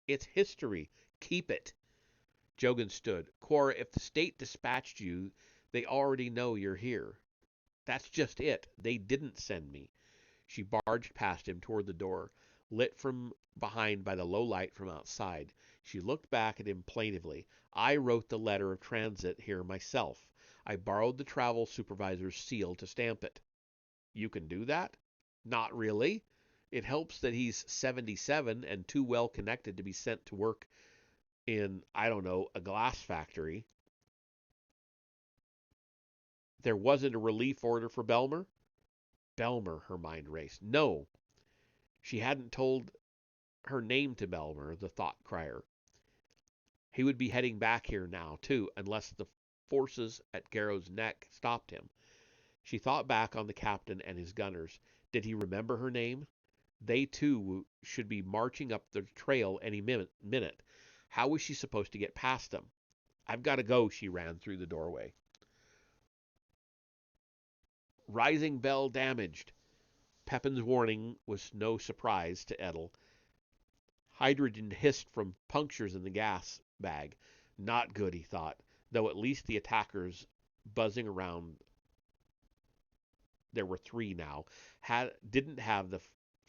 It's history. Keep it." Jogan stood. "Cora, if the state dispatched you, they already know you're here." "That's just it. They didn't send me." She barged past him toward the door, lit from behind by the low light from outside. She looked back at him plaintively. "I wrote the letter of transit here myself. I borrowed the travel supervisor's seal to stamp it." "You can do that?" "Not really. It helps that he's 77 and too well connected to be sent to work in, I don't know, a glass factory." "There wasn't a relief order for Belmer?" Belmer, her mind raced. No, she hadn't told her name to Belmer, the thought crier. He would be heading back here now, too, unless the forces at Garrow's Neck stopped him. She thought back on the captain and his gunners. Did he remember her name? They, too, should be marching up the trail any minute. How was she supposed to get past them? "I've got to go," she ran through the doorway. "Rising bell damaged." Pepin's warning was no surprise to Edel. Hydrogen hissed from punctures in the gas bag. Not good, he thought, though at least the attackers buzzing around, there were 3 now, didn't have the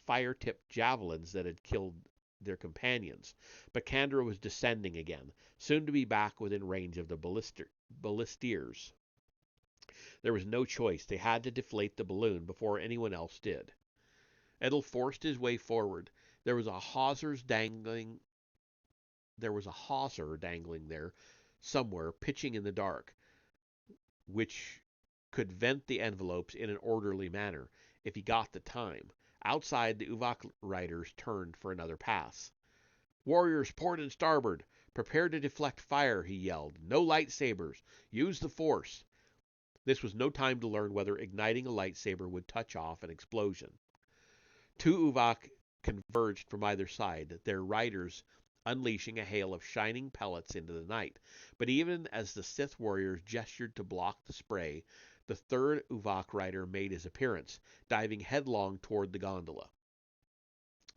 fire-tipped javelins that had killed their companions. But Kandra was descending again, soon to be back within range of the ballistiers. There was no choice. They had to deflate the balloon before anyone else did. Edel forced his way forward. There was a hawser dangling there somewhere, pitching in the dark, which could vent the envelopes in an orderly manner, if he got the time. Outside, the Uvok riders turned for another pass. "Warriors, port and starboard! Prepare to deflect fire," he yelled. "No lightsabers! Use the Force!" This was no time to learn whether igniting a lightsaber would touch off an explosion. 2 Uvok converged from either side, their riders unleashing a hail of shining pellets into the night. But even as the Sith warriors gestured to block the spray, the 3rd Uvok rider made his appearance, diving headlong toward the gondola.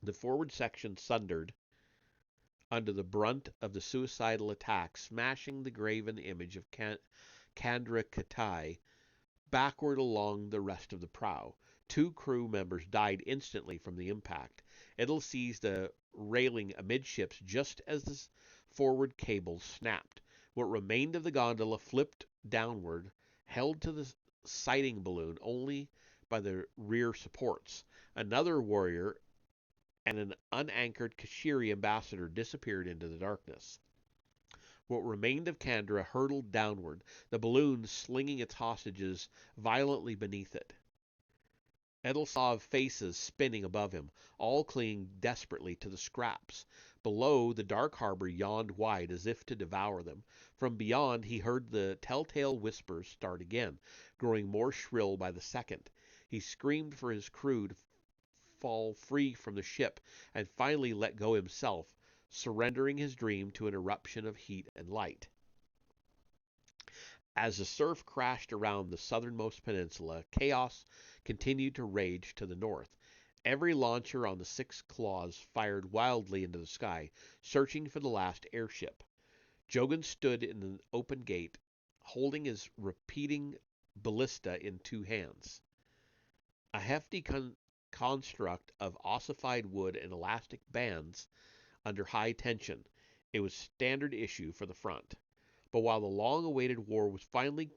The forward section sundered under the brunt of the suicidal attack, smashing the graven image of Kandra Katai backward along the rest of the prow. 2 crew members died instantly from the impact. Edel seized a railing amidships just as the forward cables snapped. What remained of the gondola flipped downward, held to the sighting balloon only by the rear supports. Another warrior and an unanchored Kashiri ambassador disappeared into the darkness. What remained of Kandra hurtled downward, the balloon slinging its hostages violently beneath it. Edel saw faces spinning above him, all clinging desperately to the scraps. Below, the dark harbor yawned wide as if to devour them. From beyond, he heard the telltale whispers start again, growing more shrill by the second. He screamed for his crew to fall free from the ship, and finally let go himself, surrendering his dream to an eruption of heat and light. As the surf crashed around the southernmost peninsula, chaos continued to rage to the north. Every launcher on the 6 claws fired wildly into the sky, searching for the last airship. Jogan stood in the open gate, holding his repeating ballista in 2 hands. A hefty construct of ossified wood and elastic bands under high tension. It was standard issue for the front. But while the long-awaited war was finally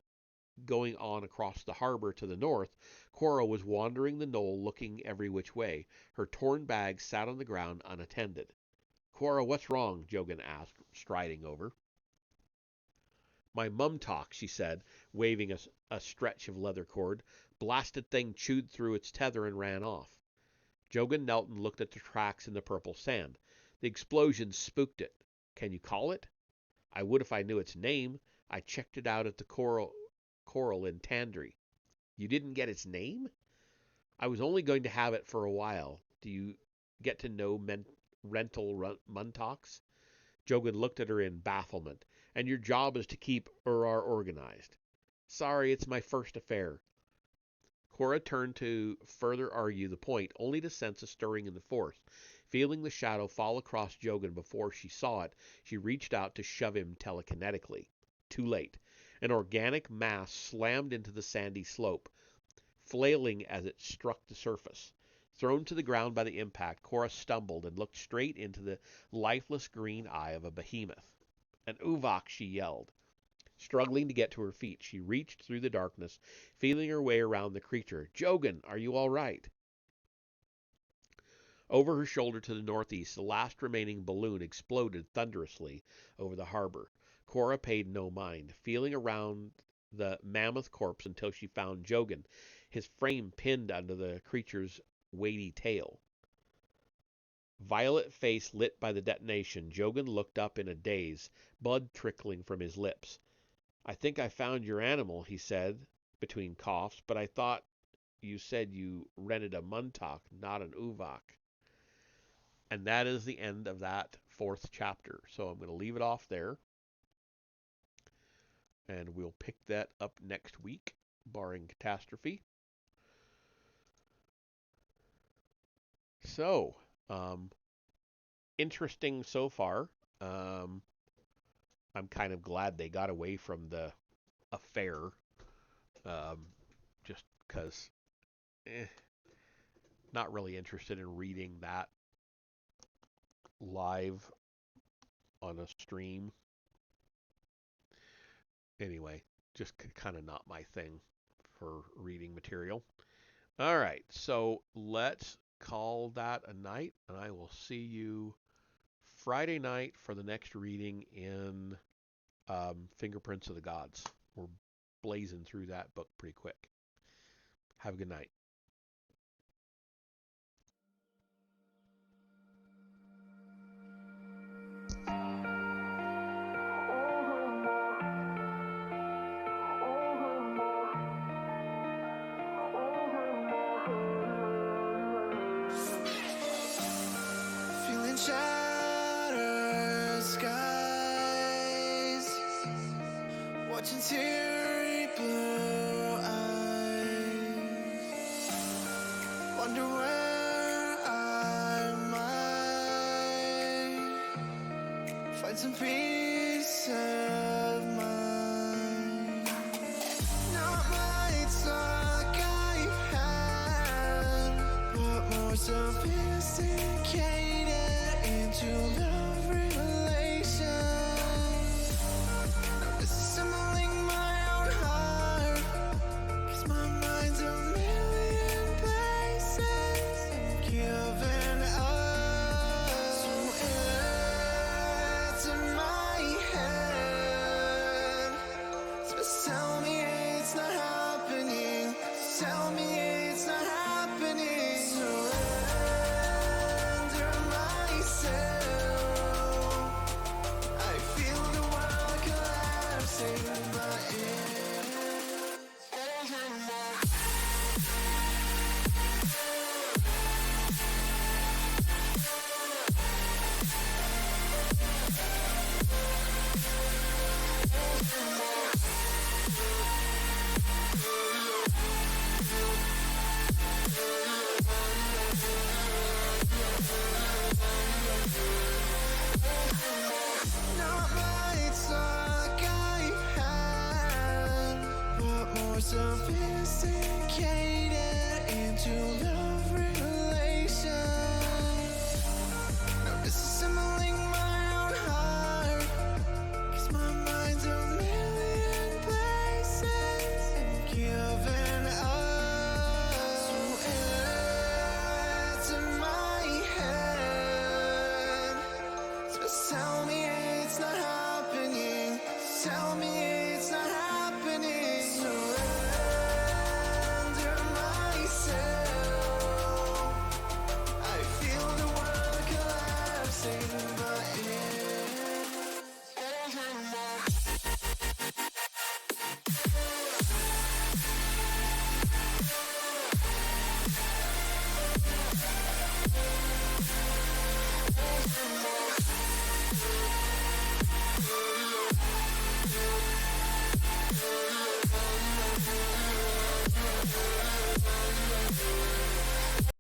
going on across the harbor to the north, Cora was wandering the knoll looking every which way. Her torn bag sat on the ground unattended. Cora, what's wrong? Jogan asked, striding over. My mum talk, she said, waving a stretch of leather cord. Blasted thing chewed through its tether and ran off. Jogan knelt and looked at the tracks in the purple sand. The explosion spooked it. Can you call it? I would if I knew its name. I checked it out at the coral in Tandri. You didn't get its name? I was only going to have it for a while. Do you get to know rental Muntalks? Jogan looked at her in bafflement. And your job is to keep Urar organized. Sorry, it's my first affair. Cora turned to further argue the point, only to sense a stirring in the force. Feeling the shadow fall across Jogan before she saw it, she reached out to shove him telekinetically. Too late. An organic mass slammed into the sandy slope, flailing as it struck the surface. Thrown to the ground by the impact, Cora stumbled and looked straight into the lifeless green eye of a behemoth. An Uvok, she yelled. Struggling to get to her feet, she reached through the darkness, feeling her way around the creature. Jogan, are you all right? Over her shoulder to the northeast, the last remaining balloon exploded thunderously over the harbor. Cora paid no mind, feeling around the mammoth corpse until she found Jogan, his frame pinned under the creature's weighty tail. Violet face lit by the detonation, Jogan looked up in a daze, blood trickling from his lips. I think I found your animal, he said, between coughs, but I thought you said you rented a Muntak, not an Uvok. And that is the end of that 4th chapter. So I'm going to leave it off there. And we'll pick that up next week, barring catastrophe. So, interesting so far. I'm kind of glad they got away from the affair, just because not really interested in reading that live on a stream. Anyway, just kind of not my thing for reading material. All right, so let's call that a night, and I will see you Friday night for the next reading in Fingerprints of the Gods. We're blazing through that book pretty quick. Have a good night. Feeling shattered skies, watching teary blue eyes, wonder where I might find some peace of mind. Not lights like I've had, but more sophisticated into love relations. Assembling my own heart, 'cause my mind's a million places. I'm giving up. So it's in my head. Just tell me it's not happening. Tell me it's not happening. Surrender myself. I feel the world collapsing in my ears. Not lights like I've had, but more sophisticated into love